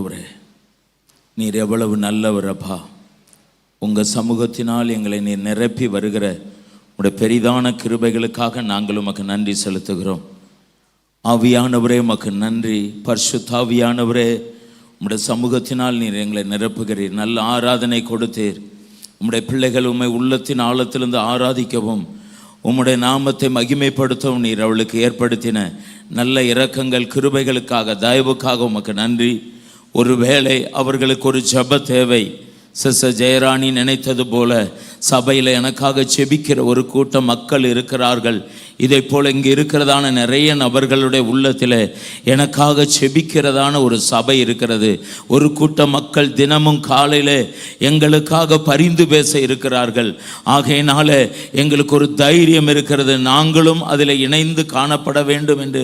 ஆண்டவரே, நீர் எவ்வளவு நல்லவரப்பா. உங்கள் சமூகத்தினால் எங்களை நீர் நிரப்பி வருகிற உடைய பெரிதான கிருபைகளுக்காக நாங்கள் உமக்கு நன்றி செலுத்துகிறோம். ஆவியானவரே உமக்கு நன்றி. பரிசுத்தாவியானவரே, உம்முடைய சமூகத்தினால் நீர் எங்களை நிரப்புகிறீர். நல்ல ஆராதனை கொடுத்தீர். உம்முடைய பிள்ளைகள் உம்மை உள்ளத்தின் ஆழத்திலிருந்து ஆராதிக்கவும் உம்முடைய நாமத்தை மகிமைப்படுத்தவும் நீர் அவளுக்கு ஏற்படுத்தின நல்ல இரக்கங்கள் கிருபைகளுக்காக தயவுக்காக உமக்கு நன்றி. ஒருவேளை அவர்களுக்கு ஒரு ஜெப தேவை. சிஸ்டர் ஜெயராணி நினைத்தது போல சபையில் எனக்காக செபிக்கிற ஒரு கூட்டம் மக்கள் இருக்கிறார்கள். இதை போல் இங்கே இருக்கிறதான நிறைய நபர்களுடைய உள்ளத்தில் எனக்காக செபிக்கிறதான ஒரு சபை இருக்கிறது. ஒரு கூட்டம் மக்கள் தினமும் காலையில் எங்களுக்காக பரிந்து பேச இருக்கிறார்கள். ஆகையினால எங்களுக்கு ஒரு தைரியம் இருக்கிறது. நாங்களும் அதில் இணைந்து காணப்பட வேண்டும் என்று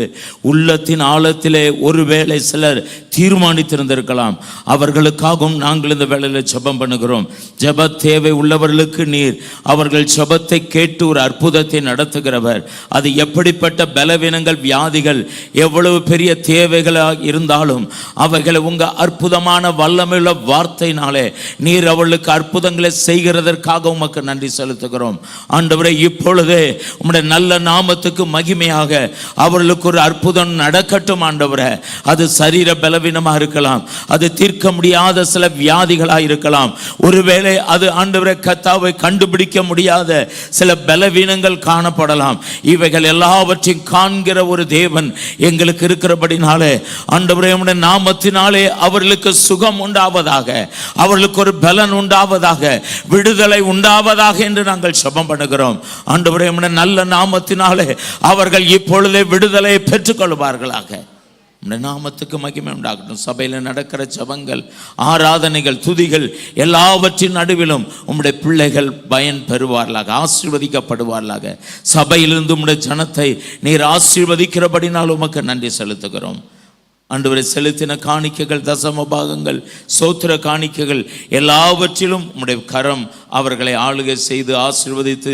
உள்ளத்தின் ஆழத்திலே ஒருவேளை சிலர் தீர்மானித்திருந்திருக்கலாம். அவர்களுக்காகவும் நாங்கள் இந்த வேளையில் ஜெபம் பண்ணுகிறோம். ஜெப தேவை உள்ளவர்களுக்கு நீர் அவர்கள் ஜெபத்தை கேட்டு ஒரு அற்புதத்தை நடத்துகிறவர். அது எப்படிப்பட்ட பலவீனங்கள், வியாதிகள், எவ்வளவு பெரிய தேவைகளாக இருந்தாலும் அவைகளை உங்கள் அற்புதமான வல்லமையுள்ள வார்த்தையினாலே நீர் அவர்களுக்கு அற்புதங்களை செய்கிறதற்காக உமக்கு நன்றி செலுத்துகிறோம். ஆண்டவரே, இப்பொழுதே உம்முடைய நல்ல நாமத்துக்கு மகிமையாக அவர்களுக்கு ஒரு அற்புதம் நடக்கட்டும். ஆண்டவரே, அது சரீர பலவீனமாக இருக்கலாம், அது தீர்க்க முடியாத சில வியாதிகளாக இருக்கலாம், ஒருவேளை அது ஆண்டவரே கர்த்தாவை கண்டுபிடிக்க முடியாத சில பலவீனங்கள் காணப்படலாம். இவைகள் எல்லாவற்றையும் காண்கிற ஒரு தேவன் எங்களுக்கு இருக்கிறபடினாலே ஆண்டவரே உம்முடைய நாமத்தினாலே அவர்களுக்கு சுகம் உண்டாவதாக, அவர்களுக்கு ஒரு பலன் உண்டாவதாக, விடுதலை உண்டாவதாக என்று நாங்கள் ஜெபம் பண்ணுகிறோம். ஆண்டவரே உம்முடைய நல்ல நாமத்தினாலே அவர்கள் இப்பொழுதே விடுதலையை பெற்றுக்கொள்வார்களாக. உம்முடைய நாமத்துக்கு மகிமை உண்டாகட்டும். சபையில் நடக்கிற ஜெபங்கள், ஆராதனைகள், துதிகள் எல்லாவற்றின் நடுவிலும் உம்முடைய பிள்ளைகள் பயன் பெறுவார்களாக, ஆசீர்வதிக்கப்படுவார்களாக. சபையிலிருந்து உம்முடைய ஜனத்தை நீர் ஆசீர்வதிக்கிறபடினால் உமக்கு நன்றி செலுத்துகிறோம். ஆண்டவரை செலுத்தின காணிக்கைகள், தசம பாகங்கள், சோத்திர காணிக்கைகள் எல்லாவற்றிலும் உம்முடைய கரம் அவர்களை ஆளுகை செய்து ஆசீர்வதித்து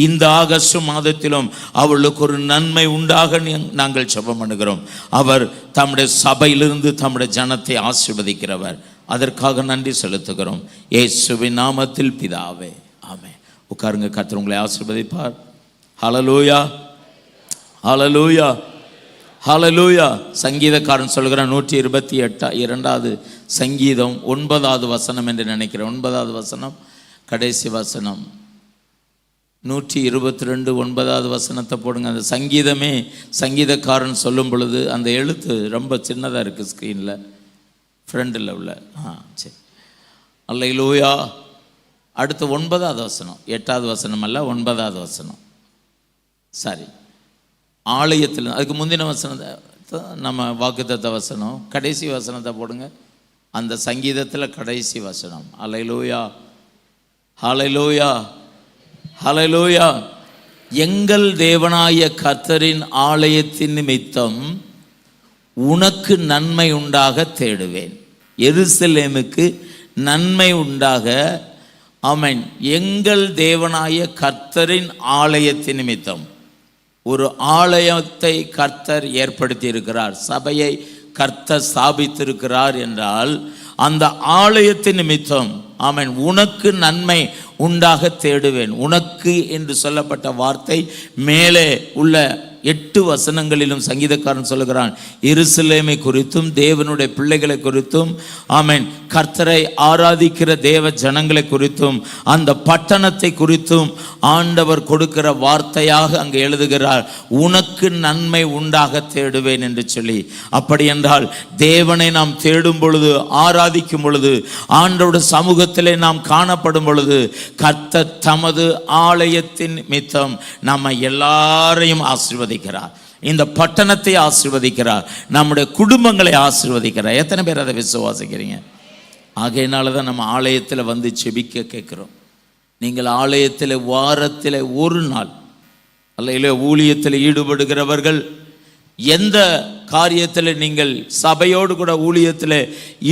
இந்த ஆகஸ்ட் மாதத்திலும் அவர்களுக்கு ஒரு நன்மை உண்டாக நாங்கள் ஜெபம் பண்ணுகிறோம். அவர் தம்முடைய சபையிலிருந்து தம்முடைய ஜனத்தை ஆசீர்வதிக்கிறவர். அதற்காக நன்றி செலுத்துகிறோம். இயேசுவின் நாமத்தில் பிதாவே, ஆமென். உட்காருங்க. கர்த்தர் உங்களை ஆசீர்வதிப்பார். ஹல்லேலூயா, ஹல்லேலூயா, ஹல்லேலூயா. சங்கீதக்காரன் சொல்கிறான் 128 சங்கீதம் 9வது வசனம் என்று நினைக்கிறேன். 9வது வசனம், கடைசி வசனம். 122 9வது வசனத்தை போடுங்க. அந்த சங்கீதமே சங்கீதக்காரன் சொல்லும் பொழுது அந்த எழுத்து ரொம்ப சின்னதாக இருக்குது ஸ்க்ரீனில், ஃப்ரெண்டில் உள்ள. சரி, அல்லேலூயா. அடுத்து 9வது வசனம், 8வது வசனம் அல்ல, 9வது வசனம். சரி, ஆலயத்தில். அதுக்கு முந்தின வசனத்தை நம்ம வாக்குத்தத்த வசனம், கடைசி வசனத்தை போடுங்க. அந்த சங்கீதத்தில் கடைசி வசனம். அல்லேலூயா, ஹல்லேலூயா, ஹல்லேலூயா. எங்கள் தேவனாய கர்த்தரின் ஆலயத்தின் நிமித்தம் உனக்கு நன்மை உண்டாக தேடுவேன். எருசலேமுக்கு நன்மை உண்டாக. ஆமென். எங்கள் தேவனாய கர்த்தரின் ஆலயத்தின் நிமித்தம். ஒரு ஆலயத்தை கர்த்தர் ஏற்படுத்தி இருக்கிறார், சபையை கர்த்தர் ஸ்தாபித்திருக்கிறார் என்றால் அந்த ஆலயத்தின் நிமித்தம், ஆமென், உனக்கு நன்மை உண்டாக தேடுவேன். உனக்கு என்று சொல்லப்பட்ட வார்த்தை மேலே உள்ள 8 வசனங்களிலும் சங்கீதக்காரன் சொல்லுகிறான். எருசலேமை குறித்தும் தேவனுடைய பிள்ளைகளை குறித்தும், ஆமென், கர்த்தரை ஆராதிக்கிற தேவ ஜனங்களை குறித்தும் அந்த பட்டணத்தை குறித்தும் ஆண்டவர் கொடுக்கிற வார்த்தையாக அங்கே எழுதுகிறார். உனக்கு நன்மை உண்டாக தேடுவேன் என்று சொல்லி. அப்படி என்றால் தேவனை நாம் தேடும் பொழுது, ஆராதிக்கும் பொழுது, ஆண்டவருடைய சமூகத்திலே நாம் காணப்படும் பொழுது கர்த்தர் தமது ஆலயத்தின் நிமித்தம் நம்ம எல்லாரையும் ஆசீர்வதிக்கிறார். இந்த பட்டணத்தை ஆசீர்வதிக்கிறார், நம்முடைய குடும்பங்களை ஆசீர்வதிக்கிறார். எத்தனை பேர் அதை விசுவாசிக்கிறீங்க? ஆகையினால தான் நம்ம ஆலயத்தில் வந்து செபிக்க கேட்குறோம். நீங்கள் ஆலயத்தில் வாரத்தில் ஒரு நாள் அல்ல ஊழியத்தில் ஈடுபடுகிறவர்கள் எந்த காரியத்தில் நீங்கள் சபையோடு கூட ஊழியத்தில்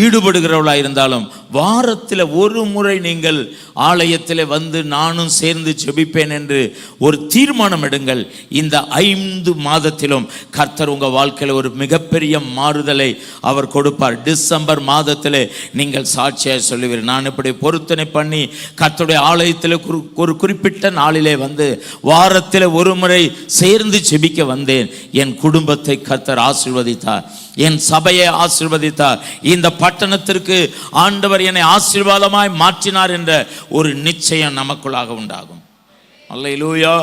ஈடுபடுகிறவர்களாக இருந்தாலும் வாரத்தில் ஒரு முறை நீங்கள் ஆலயத்தில் வந்து நானும் சேர்ந்து ஜெபிப்பேன் என்று ஒரு தீர்மானம் எடுங்கள். இந்த 5 மாதத்திலும் கர்த்தர் உங்கள் வாழ்க்கையில் ஒரு மிகப்பெரிய மாறுதலை அவர் கொடுப்பார். டிசம்பர் மாதத்தில் நீங்கள் சாட்சியாக சொல்லுவீர்கள், நான் இப்படி பொருத்தனை பண்ணி கர்த்தருடைய ஆலயத்தில் ஒரு குறிப்பிட்ட நாளிலே வந்து வாரத்தில் ஒரு முறை சேர்ந்து ஜெபிக்க வந்தேன். என் குடும்பத்தை கர்த்தர் ஆசீர்வதித்தார், என் சபையை ஆசீர்வதித்தார், இந்த பட்டணத்திற்கு ஆண்டவர் என்னை ஆசீர்வாதமாய் மாற்றினார் என்ற ஒரு நிச்சயம் நமக்குள்ளாக உண்டாகும். அல்லேலூயா.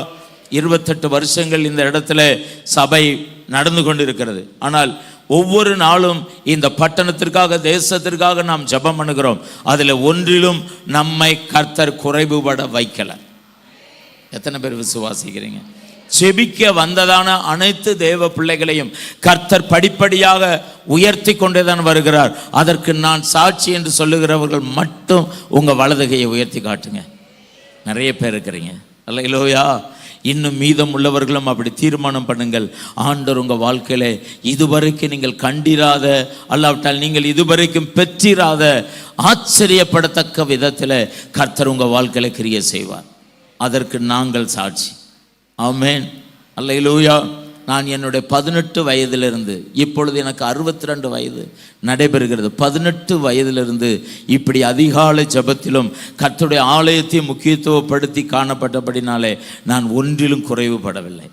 28 வருஷங்கள் இந்த இடத்துல சபை நடந்து கொண்டிருக்கிறது. ஆனால் ஒவ்வொரு நாளும் இந்த பட்டணத்திற்காக, தேசத்திற்காக நாம் ஜெபம் பண்ணுகிறோம். அதில் ஒன்றிலும் நம்மை கர்த்தர் குறைவுபட வைக்கல. எத்தனை பேர் விசுவாசிக்கிறீங்க? ஜெபிக்க வந்ததான அனைத்து தேவ பிள்ளைகளையும் கர்த்தர் படிப்படியாக உயர்த்தி கொண்டேதான் வருகிறார். அதற்கு நான் சாட்சி என்று சொல்லுகிறவர்கள் மட்டும் உங்கள் வலதுகையை உயர்த்தி காட்டுங்க. நிறைய பேர் இருக்கிறீங்க. அல்லேலூயா. இன்னும் மீதம் உள்ளவர்களும் அப்படி தீர்மானம் பண்ணுங்கள். ஆண்டவர் உங்கள் வாழ்க்கையில் இதுவரைக்கும் நீங்கள் கண்டிராத, அல்லாவிட்டால் நீங்கள் இதுவரைக்கும் பெற்றிராத ஆச்சரியப்படத்தக்க விதத்தில் கர்த்தர் உங்கள் வாழ்க்கையில் கிரியை செய்வார். அதற்கு நாங்கள் சாட்சி. ஆமென். அல்லேலூயா. நான் என்னுடைய 18 வயதிலிருந்து இப்பொழுது எனக்கு 62 வயது நடைபெறுகிறது. 18 வயதிலிருந்து இப்படி அதிகாலை ஜெபத்திலும் கர்த்தருடைய ஆலயத்தை முக்கியத்துவப்படுத்தி காணப்பட்டபடினாலே நான் ஒன்றிலும் குறைவுபடவில்லை.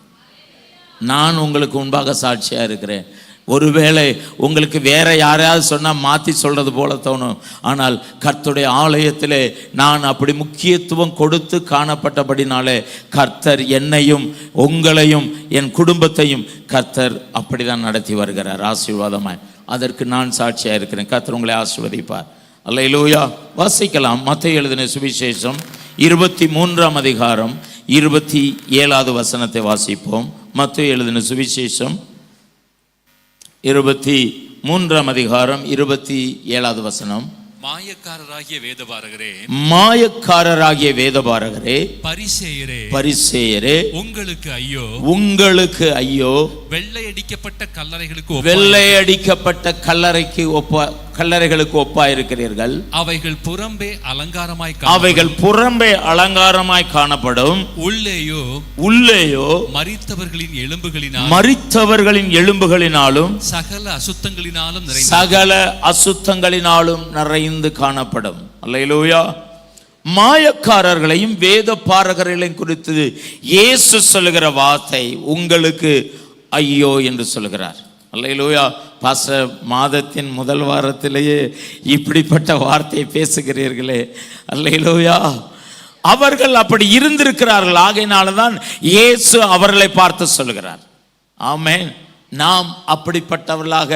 நான் உங்களுக்கு முன்பாக சாட்சியாக இருக்கிறேன். ஒருவேளை உங்களுக்கு வேற யாரையாவது சொன்னால் மாற்றி சொல்றது போல தோணும். ஆனால் கர்த்தருடைய ஆலயத்திலே நான் அப்படி முக்கியத்துவம் கொடுத்து காணப்பட்டபடினாலே கர்த்தர் என்னையும் உங்களையும் என் குடும்பத்தையும் கர்த்தர் அப்படிதான் நடத்தி வருகிறார் ஆசீர்வாதமாய். அதற்கு நான் சாட்சியாக இருக்கிறேன். கர்த்தர் உங்களை ஆசீர்வதிப்பார். அல்லேலூயா. வாசிக்கலாம். மத்தேயு எழுதின சுவிசேஷம் 23ஆம் அதிகாரம் 27வது வசனத்தை வாசிப்போம். மத்தேயு எழுதின சுவிசேஷம் 23ஆம் அதிகாரம் 27வது வசனம். மாயக்காரராகிய வேதபாரகரே, மாயக்காரராகிய வேதபாரகரே, பரிசேயரே, பரிசேயரே, உங்களுக்கு ஐயோ, உங்களுக்கு ஐயோ, வெள்ளையடிக்கப்பட்ட கல்லறைகளுக்கு வெள்ளையடிக்கப்பட்ட கல்லறைகளுக்கு ஒப்பாயிருக்கிறீர்கள். அவைகள் புறம்பே அலங்காரமாய் காணப்படும், உள்ளேயோ மரித்தவர்களின் எலும்புகளினாலும் சகல அசுத்தங்களினாலும் நிறைந்து காணப்படும். அல்லேலூயா. மாயக்காரர்களையும் வேத பாரகர்களையும் குறித்து இயேசு சொல்லுகிற வார்த்தை உங்களுக்கு ஐயோ என்று சொல்லுகிறார். அல்லேலூயா. பாஸ்டர், மாதத்தின் முதல் வாரத்திலேயே இப்படிப்பட்ட வார்த்தையை பேசுகிறீர்களே. அல்லேலூயா. அவர்கள் அப்படி இருந்திருக்கிறார்கள். ஆகையினால்தான் இயேசு அவர்களை பார்த்து சொல்லுகிறார். ஆமென். நாம் அப்படிப்பட்டவர்களாக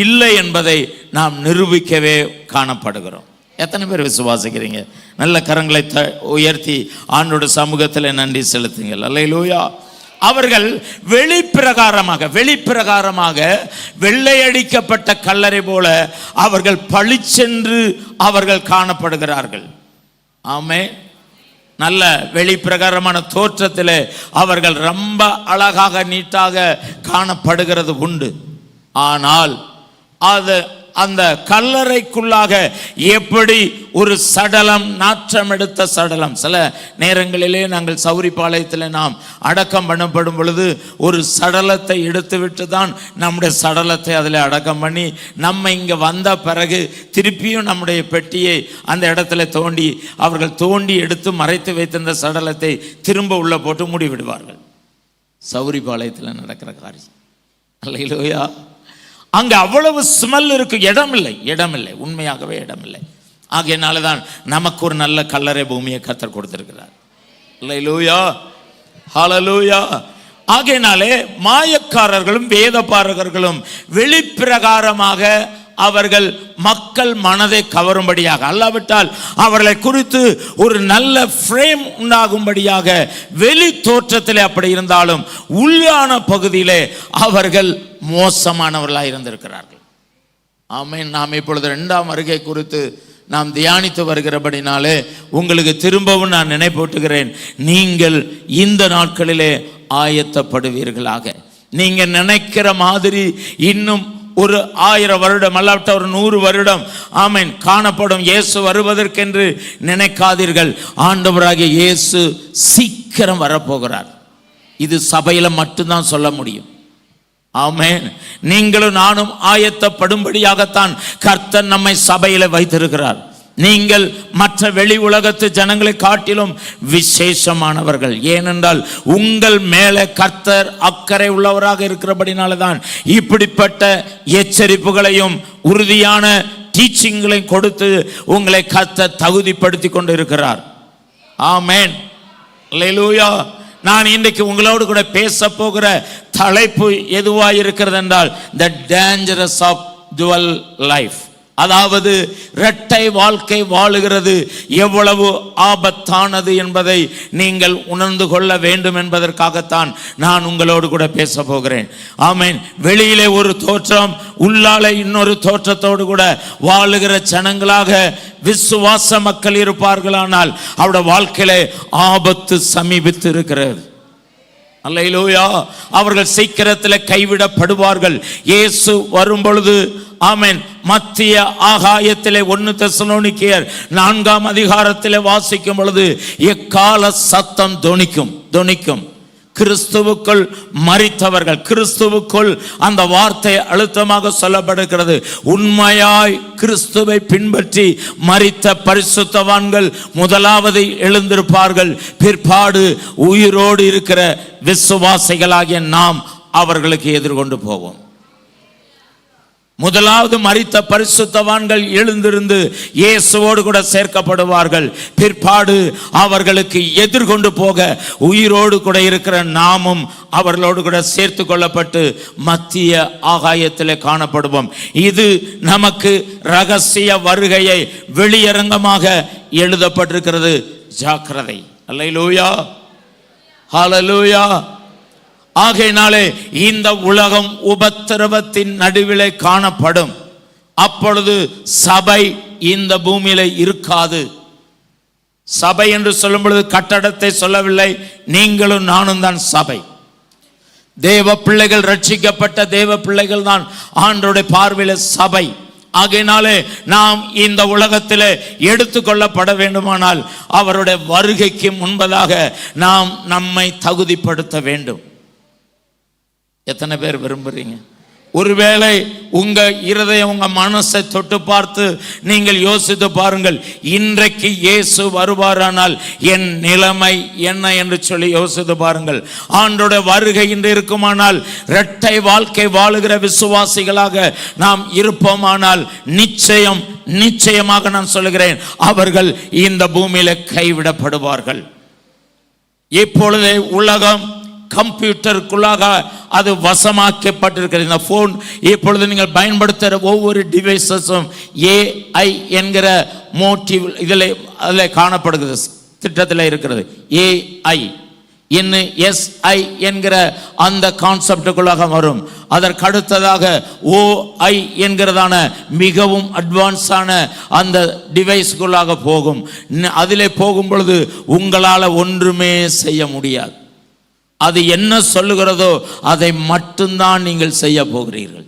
இல்லை என்பதை நாம் நிரூபிக்கவே காணப்படுகிறோம். எத்தனை பேர் விசுவாசிக்கிறீங்க? நல்ல கரங்களை உயர்த்தி ஆண்டோட சமூகத்தில் நன்றி செலுத்துங்கள். அல்லேலூயா. அவர்கள் வெளிப்பிரகாரமாக வெள்ளையடிக்கப்பட்ட கல்லறை போல அவர்கள் பளிச்சென்று அவர்கள் காணப்படுகிறார்கள். ஆமென். நல்ல வெளிப்பிரகாரமான தோற்றத்தில் அவர்கள் ரொம்ப அழகாக நீட்டாக காணப்படுகிறது உண்டு. ஆனால் அந்த கல்லறைக்குள்ளாக எப்படி ஒரு சடலம், நாற்றம் எடுத்த சடலம், சில நேரங்களிலே நாங்கள் சௌரிபாளையத்தில் நாம் அடக்கம் பண்ணப்படும் பொழுது ஒரு சடலத்தை எடுத்து விட்டு தான் நம்முடைய சடலத்தை அதில் அடக்கம் பண்ணி நம்ம இங்கே வந்த பிறகு திருப்பியும் நம்முடைய பெட்டியை அந்த இடத்துல அவர்கள் தோண்டி எடுத்து மறைத்து வைத்திருந்த சடலத்தை திரும்ப உள்ள போட்டு மூடி விடுவார்கள். சௌரிபாளையத்தில் நடக்கிற காரியம். அல்லேலூயா. அங்கே அவ்வளவு ஸ்மெல் இருக்கு. இடமில்லை, உண்மையாகவே இடமில்லை. ஆகையினால தான் நமக்கு ஒரு நல்ல கல்லறை பூமியை கர்த்தர் கொடுத்திருக்கிறார். அல்லேலூயா, ஹல்லேலூயா. ஆகையினாலே மாயக்காரர்களும் வேதபாரகர்களும் வெளிப்பிரகாரமாக அவர்கள் மக்கள் மனதை கவரும்படியாக, அல்லாவிட்டால் அவர்களை குறித்து ஒரு நல்ல ஃப்ரேம் உண்டாகும்படியாக வெளி தோற்றத்திலே அப்படி இருந்தாலும் உள்ளான பகுதியிலே அவர்கள் மோசமானவர்களாக இருந்திருக்கிறார்கள். ஆமென். நாம் இப்பொழுது 2ஆம் வருகை குறித்து நாம் தியானித்து வருகிறபடினாலே உங்களுக்கு திரும்பவும் நான் நினைப்பூட்டுகிறேன். நீங்கள் இந்த நாட்களிலே ஆயத்தப்படுவீர்களாக. நீங்க நினைக்கிற மாதிரி இன்னும் ஒரு 1000 வருடம் அல்லாவிட்ட ஒரு 100 வருடம் ஆமென் காணப்படும் இயேசு வருவதற்கென்று நினைக்காதீர்கள். ஆண்டவராகிய இயேசு சீக்கிரம் வரப்போகிறார். இது சபையில மட்டும்தான் சொல்ல முடியும். ஆமென். நீங்களும் நானும் ஆயத்தப்படும்படியாகத்தான் கர்த்தர் நம்மை சபையில வைத்திருக்கிறார். நீங்கள் மற்ற வெளி உலகத்து ஜனங்களை காட்டிலும் விசேஷமானவர்கள். ஏனென்றால் உங்கள் மேலே கர்த்தர் அக்கறை உள்ளவராக இருக்கிறபடினால தான் இப்படிப்பட்ட எச்சரிப்புகளையும் உறுதியான டீச்சிங்களையும் கொடுத்து உங்களை கர்த்தர் தகுதிப்படுத்தி கொண்டு இருக்கிறார். ஆமென். அல்லேலூயா. நான் இன்றைக்கு உங்களோடு கூட பேச போகிற தலைப்பு எதுவாக இருக்கிறது என்றால் the dangerous of dual life. அதாவது இரட்டை வாழ்க்கை வாழுகிறது எவ்வளவு ஆபத்தானது என்பதை நீங்கள் உணர்ந்து கொள்ள வேண்டும் என்பதற்காகத்தான் நான் உங்களோடு கூட பேச போகிறேன். ஆமென். வெளியிலே ஒரு தோற்றம், உள்ளாலே இன்னொரு தோற்றத்தோடு கூட வாழுகிற ஜனங்களாக விசுவாச மக்கள் இருப்பார்களானால் அவருடைய வாழ்க்கையிலே ஆபத்து சமீபித்து இருக்கிறது. அல்லேலூயா. அவர்கள் சீக்கிரத்தில் கைவிடப்படுவார்கள். இயேசு வரும் பொழுது ஆமென் மத்திய ஆகாயத்திலே 1 தெசலோனிக்கேயர் 4ஆம் அதிகாரத்திலே வாசிக்கும் பொழுது எக்கால சத்தம் தொனிக்கும். கிறிஸ்துவுக்குள் மரித்தவர்கள், கிறிஸ்துவுக்குள் அந்த வார்த்தை அழுத்தமாக சொல்லப்படுகிறது. உண்மையாய் கிறிஸ்துவை பின்பற்றி மரித்த பரிசுத்தவான்கள் முதலாவது எழுந்திருப்பார்கள். பிற்பாடு உயிரோடு இருக்கிற விசுவாசிகளாகிய நாம் அவர்களுக்கு எதிர்கொண்டு போவோம். முதலாவது மரித்த பரிசுத்தவான்கள் எழுந்திருந்து இயேசுவோடு கூட சேர்க்கப்படுவார்கள். பிற்பாடு அவர்களுக்கு எதிர்கொண்டு போக உயிரோடு கூட இருக்கிற நாமும் அவர்களோடு கூட சேர்த்து கொள்ளப்பட்டு மத்திய ஆகாயத்திலே காணப்படுவோம். இது நமக்கு ரகசிய வருகையை வெளியரங்கமாக எழுதப்பட்டிருக்கிறது. ஜாக்கிரதை. அல்லேலூயா. ஹல்லேலூயா. ஆகையினாலே இந்த உலகம் உபத்திரவத்தின் நடுவிலே காணப்படும். அப்பொழுது சபை இந்த பூமியில இருக்காது. சபை என்று சொல்லும் பொழுது கட்டடத்தை சொல்லவில்லை. நீங்களும் நானும் தான் சபை. தேவ பிள்ளைகள், ரட்சிக்கப்பட்ட தேவ பிள்ளைகள் தான் ஆண்டவருடைய பார்வையில சபை. ஆகையினாலே நாம் இந்த உலகத்திலே எடுத்துக்கொள்ளப்பட வேண்டுமானால் அவருடைய வருகைக்கு முன்பதாக நாம் நம்மை தகுதிப்படுத்த வேண்டும். எத்தனை பேர் விரும்புறீங்க? ஒருவேளை உங்க இருதயம், உங்க மனசை தொட்டு பார்த்து நீங்கள் யோசித்து பாருங்கள். இன்றைக்கு இயேசு வருவாரானால் என் நிலைமை என்ன என்று சொல்லி யோசித்து பாருங்கள். ஆண்டோட வருகை இன்று இருக்குமானால், இரட்டை வாழ்க்கை வாழுகிற விசுவாசிகளாக நாம் இருப்போமானால் நிச்சயமாக நான் சொல்லுகிறேன், அவர்கள் இந்த பூமியில கைவிடப்படுவார்கள். இப்பொழுதே உலகம் கம்ப்யூட்டருக்குள்ளாக அது வசமாக்கப்பட்டிருக்கிறது. இந்த போன் இப்பொழுது நீங்கள் பயன்படுத்துகிற ஒவ்வொரு டிவைசஸும் AI என்கிற மோட்டிவ் அதில் காணப்படுகிறது, திட்டத்தில் இருக்கிறது. AI NSI என்கிற அந்த கான்செப்டுக்குள்ளாக வரும். அதற்கு அடுத்ததாக OI என்கிறதான மிகவும் அட்வான்ஸான அந்த டிவைஸ்க்குள்ளாக போகும். அதிலே போகும் பொழுது உங்களால் ஒன்றுமே செய்ய முடியாது. அது என்ன சொல்லுகிறதோ அதை மட்டும்தான் நீங்கள் செய்ய போகிறீர்கள்.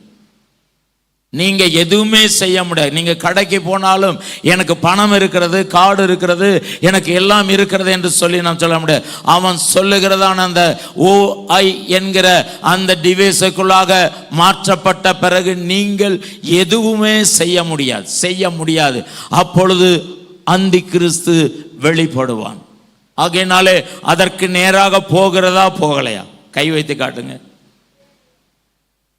நீங்க எதுவுமே செய்ய முடியாது. நீங்க கடைக்கு போனாலும் எனக்கு பணம் இருக்கிறது, கார்டு இருக்கிறது, எனக்கு எல்லாம் இருக்கிறது என்று சொல்லி நாம் சொல்ல முடியாது. அவன் சொல்லுகிறதான அந்த OI என்கிற அந்த டிவைஸுக்குள்ளாக மாற்றப்பட்ட பிறகு நீங்கள் எதுவுமே செய்ய முடியாது. அப்பொழுது அந்தி கிறிஸ்து வெளிப்படுவான். ஆகையினாலே அதற்கு நேராக போகிறதா போகலையா? கை வைத்து காட்டுங்க.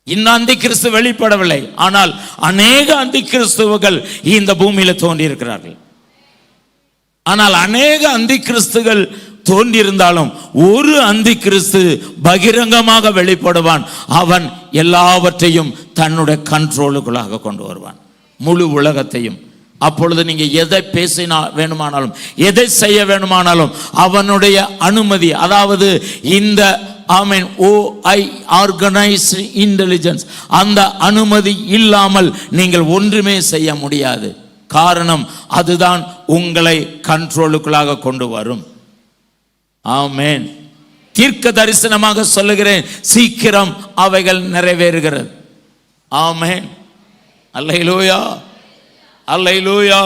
இந்த அந்தி கிறிஸ்து வெளிப்படவில்லை, ஆனால் அநேக அந்தி கிறிஸ்துவர்கள் இந்த பூமியில தோன்றி இருக்கிறார்கள். ஆனால் அநேக அந்தி கிறிஸ்துகள் தோன்றியிருந்தாலும் ஒரு அந்தி கிறிஸ்து பகிரங்கமாக வெளிப்படுவான். அவன் எல்லாவற்றையும் தன்னுடைய கண்ட்ரோலுக்குள்ளாக கொண்டு வருவான், முழு உலகத்தையும். அப்பொழுது நீங்க எதை பேசினா வேணுமானாலும், எதை செய்ய வேணுமானாலும் அவனுடைய அனுமதி, அதாவது இந்த OI ஆர்கனைஸ்டு இன்டெலிஜென்ஸ், அந்த அனுமதி இல்லாமல் நீங்கள் ஒன்றுமே செய்ய முடியாது. காரணம், அதுதான் உங்களை கண்ட்ரோலுக்குள்ளாக கொண்டு வரும். ஆமென். தீர்க்க தரிசனமாக சொல்லுகிறேன், சீக்கிரம் அவைகள் நிறைவேறுகிறது. ஆமென். அல்லேலூயா, அல்லேலூயா.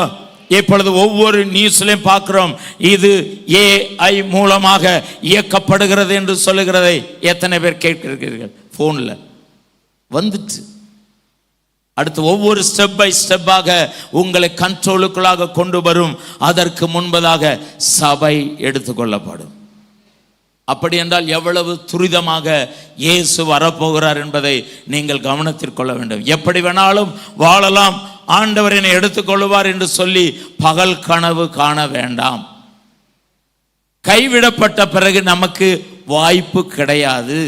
இப்பொழுது ஒவ்வொரு நியூஸ்லையும் பார்க்கிறோம், இது AI மூலமாக இயக்கப்படுகிறது என்று சொல்லுகிறதை எத்தனை பேர் கேட்கிறீர்கள்? போன்ல வந்துச்சு. அடுத்து ஒவ்வொரு ஸ்டெப் பை ஸ்டெப்பாக உங்களை கண்ட்ரோலுக்குள்ளாக கொண்டு வரும். அதற்கு முன்பதாக சபை எடுத்துக்கொள்ளப்படும். அப்படி என்றால் எவ்வளவு துரிதமாக இயேசு வரப்போகிறார் என்பதை நீங்கள் கவனத்தில் கொள்ள வேண்டும். எப்படி வேணாலும் வாழலாம், ஆண்டவர் என்னை எடுத்துக்கொள்வார் என்று சொல்லி பகல் கனவு காண வேண்டாம். கைவிடப்பட்ட பிறகு நமக்கு வாய்ப்பு கிடையாது,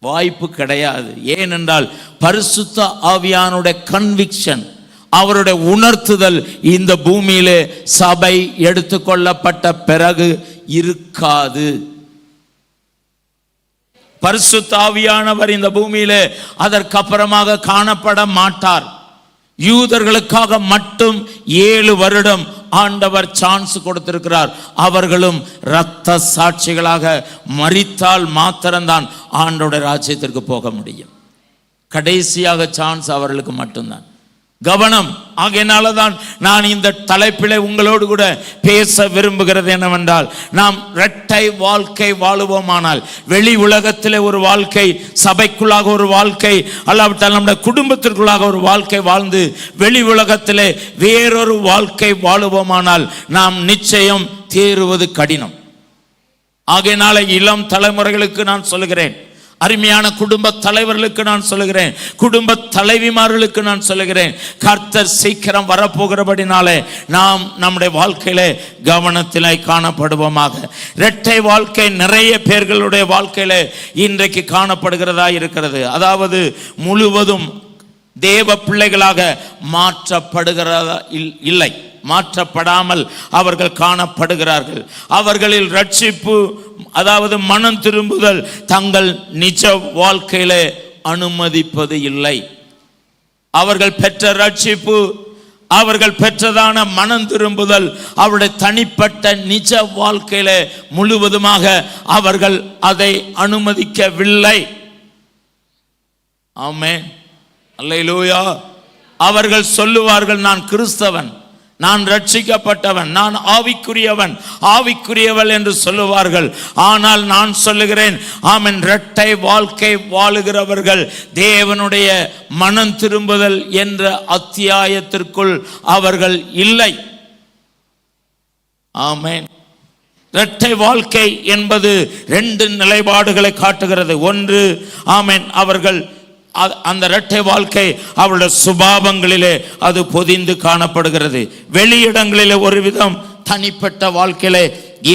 வாய்ப்பு கிடையாது. ஏனென்றால் பரிசுத்த ஆவியானுடைய கன்விக்ஷன், அவருடைய உணர்த்துதல் இந்த பூமியிலே சபை எடுத்துக்கொள்ளப்பட்ட பிறகு இருக்காது. பரிசுத்த ஆவியானவர் இந்த பூமியிலே அதற்கப்புறமாக காணப்பட மாட்டார். யூதர்களுக்காக மட்டும் 7 வருடம் ஆண்டவர் சான்ஸ் கொடுத்திருக்கிறார். அவர்களும் இரத்த சாட்சிகளாக மரித்தால் மாத்திரம்தான் ஆண்டவருடைய ராஜ்யத்திற்கு போக முடியும். கடைசியாக சான்ஸ் அவர்களுக்கு மட்டும்தான். கவனம். ஆகையினாலதான் நான் இந்த தலைப்பிலே உங்களோடு கூட பேச விரும்புகிறது என்னவென்றால், நாம் இரட்டை வாழ்க்கை வாழுவோமானால், வெளி உலகத்திலே ஒரு வாழ்க்கை, சபைக்குள்ளாக ஒரு வாழ்க்கை, அல்லாவிட்டால் நம்முடைய குடும்பத்திற்குள்ளாக ஒரு வாழ்க்கை வாழ்ந்து வெளி உலகத்திலே வேறொரு வாழ்க்கை வாழுவோமானால் நாம் நிச்சயம் தேறுவது கடினம். ஆகையினால இளம் தலைமுறைகளுக்கு நான் சொல்லுகிறேன், அருமையான குடும்ப தலைவர்களுக்கு நான் சொல்லுகிறேன், குடும்ப தலைவிமார்களுக்கு நான் சொல்லுகிறேன், கர்த்தர் சீக்கிரம் வரப்போகிறபடினாலே நாம் நம்முடைய வாழ்க்கையிலே கவனத்திலே காணப்படுவோமாக. இரட்டை வாழ்க்கை நிறைய பேர்களுடைய வாழ்க்கையிலே இன்றைக்கு காணப்படுகிறதா இருக்கிறது. அதாவது முழுவதும் தேவ பிள்ளைகளாக மாற்றப்படுகிறதா இல்லை, மாற்றப்படாமல் அவர்கள் காணப்படுகிறார்கள். அவர்களில் ரட்சிப்பு, அதாவது மனம் திரும்புதல் தங்கள் நிஜ வாழ்க்கையிலே அனுமதிப்பது இல்லை. அவர்கள் பெற்ற ரட்சிப்பு, அவர்கள் பெற்றதான மனம் திரும்புதல் அவருடைய தனிப்பட்ட நிஜ வாழ்க்கையிலே முழுவதுமாக அவர்கள் அதை அனுமதிக்கவில்லை. ஆமென், அல்லேலூயா. அவர்கள் சொல்லுவார்கள், நான் கிறிஸ்தவன், நான் ரட்சிக்கப்பட்டவன், நான் ஆவிக்குரியவன், ஆவிக்குரியவள் என்று சொல்லுவார்கள். ஆனால் நான் சொல்லுகிறேன், ஆமென், இரட்டை வாழ்க்கை வாழுகிறவர்கள் தேவனுடைய மனம் திரும்புதல் என்ற அத்தியாயத்திற்குள் அவர்கள் இல்லை. ஆமென். இரட்டை வாழ்க்கை என்பது 2 நிலைப்பாடுகளை காட்டுகிறது. ஒன்று, ஆமென், அவர்கள் அந்த இரட்டை வாழ்க்கை அவருடைய சுபாவங்களிலே அது பொதிந்து காணப்படுகிறது. வெளியிடங்களிலே ஒரு விதம், தனிப்பட்ட வாழ்க்கையிலே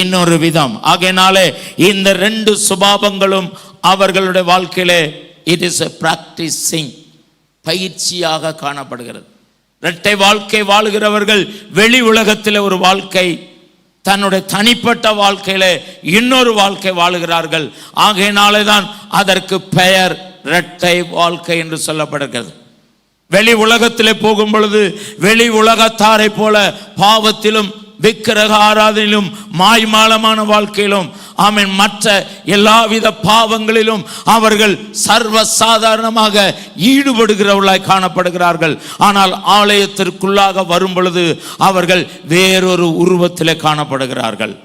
இன்னொரு விதம். ஆகையினாலே இந்த 2 சுபாவங்களும் அவர்களுடைய வாழ்க்கையிலே இட் இஸ் எ பிராக்டிசிங், பயிற்சியாக காணப்படுகிறது. இரட்டை வாழ்க்கை வாழுகிறவர்கள் வெளி உலகத்தில் ஒரு வாழ்க்கை, தன்னுடைய தனிப்பட்ட வாழ்க்கையிலே இன்னொரு வாழ்க்கை வாழுகிறார்கள். ஆகையினாலே தான் அதற்கு பெயர் இரட்டை வாழ்க்கை என்று சொல்லப்படுகிறது. வெளி உலகத்திலே போகும் பொழுது வெளி உலகத்தாரை போல பாவத்திலும் விக்கிரக ஆராதனையிலும் மாய்மாலமான வாழ்க்கையிலும், ஆமென், மற்ற எல்லாவித பாவங்களிலும் அவர்கள் சர்வ சாதாரணமாக ஈடுபடுகிறவர்களாய் காணப்படுகிறார்கள். ஆனால் ஆலயத்திற்குள்ளாக வரும் பொழுது அவர்கள் வேறொரு உருவத்திலே காணப்படுகிறார்கள்.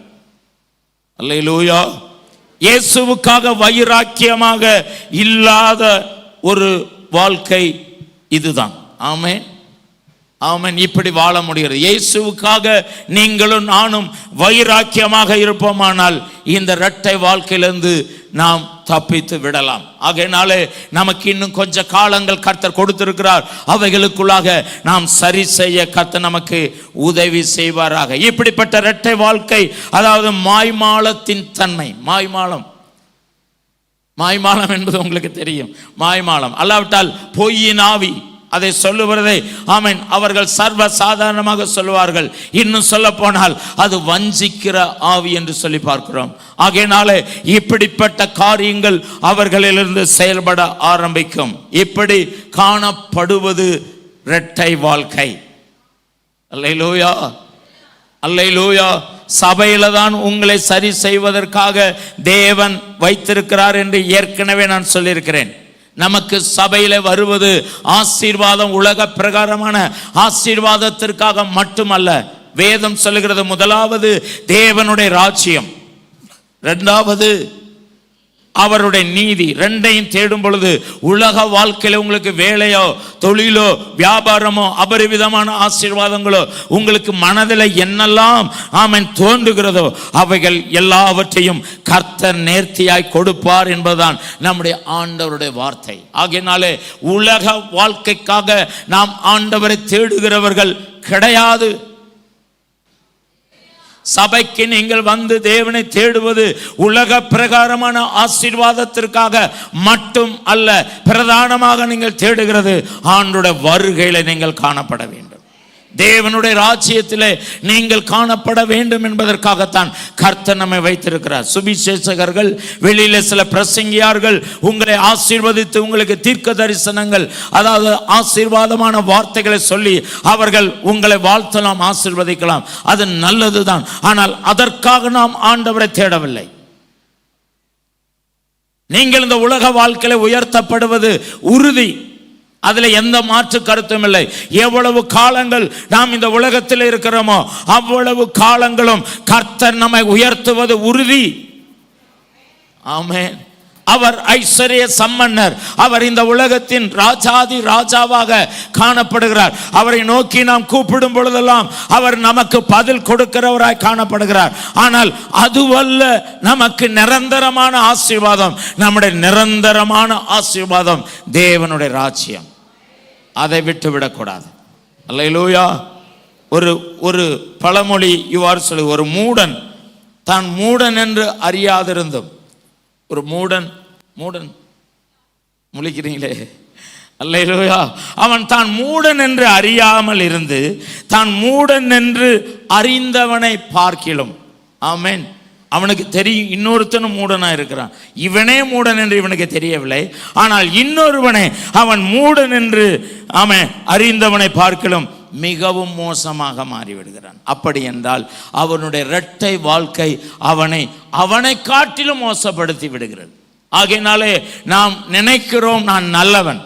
அல்லேலூயா. இயேசுவுக்காக வைராக்கியமாக இல்லாத ஒரு வாழ்க்கை இதுதான். ஆமென், ஆமென். இப்படி வாழ முடிகிறது. இயேசுவுக்காக நீங்களும் நானும் வைராக்கியமாக இருப்போமானால் இந்த இரட்டை வாழ்க்கையிலிருந்து நாம் தப்பித்து விடலாம். ஆகையினாலே நமக்கு இன்னும் கொஞ்ச காலங்கள் கர்த்தர் கொடுத்திருக்கிறார். அவைகளுக்குள்ளாக நாம் சரி செய்ய கர்த்தர் நமக்கு உதவி செய்வாராக. இப்படிப்பட்ட இரட்டை வாழ்க்கை, அதாவது மாய்மாலத்தின் தன்மை. மாய்மாலம் என்பது உங்களுக்கு தெரியும். மாய்மாலம் அல்லாவிட்டால் பொய்யின் ஆவி, அதை சொல்லுவதை, ஆமென், அவர்கள் சர்வ சாதாரணமாக சொல்லுவார்கள். இன்னும் சொல்ல போனால் அது வஞ்சிக்கிற ஆவி என்று சொல்லி பார்க்கிறோம். ஆகையினாலே இப்படிப்பட்ட காரியங்கள் அவர்களிலிருந்து செயல்பட ஆரம்பிக்கும். இப்படி காணப்படுவது இரட்டை வாழ்க்கை. அல்லேலூயா. அல்லேலூயா. சபையில தான் உங்களை சரி செய்வதற்காக தேவன் வைத்திருக்கிறார் என்று ஏற்கனவே நான் சொல்லியிருக்கிறேன். நமக்கு சபையில வருவது ஆசீர்வாதம், உலக பிரகாரமான ஆசீர்வாதத்திற்காக மட்டுமல்ல. வேதம் சொல்லுகிறது, முதலாவது தேவனுடைய ராஜ்யம், இரண்டாவது அவருடைய நீதி. ரெண்டையும் தேடும் பொழுது உலக வாழ்க்கையில உங்களுக்கு வேலையோ தொழிலோ வியாபாரமோ அபரிவிதமான ஆசீர்வாதங்களோ உங்களுக்கு மனதில் என்னெல்லாம் ஆமென் தோன்றுகிறதோ அவைகள் எல்லாவற்றையும் கர்த்தர் நேர்த்தியாய் கொடுப்பார் என்பதுதான் நம்முடைய ஆண்டவருடைய வார்த்தை. ஆகையினாலே உலக வாழ்க்கைக்காக நாம் ஆண்டவரை தேடுகிறவர்கள் கிடையாது. சபைக்கு நீங்கள் வந்து தேவனை தேடுவது உலக பிரகாரமான ஆசீர்வாதத்திற்காக மட்டும் அல்ல. பிரதானமாக நீங்கள் தேடுகிறது ஆண்டவருடைய வருகையில நீங்கள் காணப்பட வேண்டும், தேவனுடைய ராஜ்யத்திலே நீங்கள் காணப்பட வேண்டும் என்பதற்காகத்தான் கர்த்தர் நம்மை வைத்திருக்கிறார். சுவிசேஷகர்கள், வெளியில சில பிரசங்கியார்கள் உங்களை ஆசீர்வதித்து உங்களுக்கு தீர்க்க தரிசனங்கள், அதாவது ஆசீர்வாதமான வார்த்தைகளை சொல்லி அவர்கள் உங்களை வாழ்த்தலாம், ஆசீர்வதிக்கலாம், அது நல்லதுதான். ஆனால் அதற்காக நாம் ஆண்டவரை தேடவில்லை. நீங்கள் இந்த உலக வாழ்க்கையில உயர்த்தப்படுவது உறுதி, அதுல எந்த மாற்று கருத்தும் இல்லை. எவ்வளவு காலங்கள் நாம் இந்த உலகத்தில் இருக்கிறோமோ அவ்வளவு காலங்களும் கர்த்தர் நம்மை உயர்த்துவது உறுதி. ஆமென். அவர் ஐஸ்வர்ய சம்பன்னர், அவர் இந்த உலகத்தின் ராஜாதி ராஜாவாக காணப்படுகிறார். அவரை நோக்கி நாம் கூப்பிடும் பொழுதெல்லாம் அவர் நமக்கு பதில் கொடுக்கிறவராய் காணப்படுகிறார். ஆனால் அதுவல்ல நமக்கு நிரந்தரமான ஆசீர்வாதம். நம்முடைய நிரந்தரமான ஆசீர்வாதம் தேவனுடைய ராஜ்யம். அதை விட்டு விடக்கூடாது. அல்லேலூயா. ஒரு பழமொழி இவ்வாறு சொல்லு, ஒரு மூடன் தான் மூடன் என்று அறியாதிருந்தும், ஒரு மூடன் முழிக்கிறீங்களே, அல்லேலூயா, அவன் தான் மூடன் என்று அறியாமல் இருந்து தான் மூடன் என்று அறிந்தவனை பார்க்கிலும். ஆமென். அவனுக்கு தெரியும் இன்னொருத்தனும் மூடனா இருக்கிறான், இவனே மூடன் என்று இவனுக்கு தெரியவில்லை. ஆனால் இன்னொருவனை அவன் மூடன் என்று அவன் அறிந்தவனை பார்க்கலும் மிகவும் மோசமாக மாறிவிடுகிறான். அப்படி என்றால் அவனுடைய இரட்டை வாழ்க்கை அவனை காட்டிலும் மோசப்படுத்தி விடுகிறது. ஆகையினாலே நாம் நினைக்கிறோம் நான் நல்லவன்,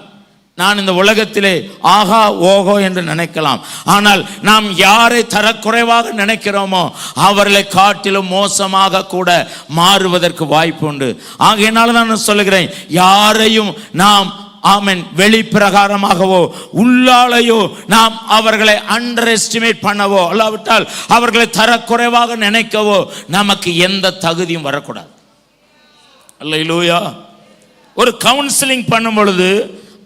நான் இந்த உலகத்திலே ஆகா ஓகோ என்று நினைக்கலாம். ஆனால் நாம் யாரை தரக்குறைவாக நினைக்கிறோமோ அவர்களை காட்டிலும் மோசமாக கூட மாறுவதற்கு வாய்ப்பு உண்டு. ஆகையினால நான் சொல்லுகிறேன், யாரையும் நாம் ஆமென் வெளிப்பிரகாரமாகவோ உள்ளாலையோ நாம் அவர்களை அண்டர் எஸ்டிமேட் பண்ணவோ அல்லாவிட்டால் அவர்களை தரக்குறைவாக நினைக்கவோ நமக்கு எந்த தகுதியும் வரக்கூடாது. அல்லேலூயா. ஒரு கவுன்சிலிங் பண்ணும் பொழுது,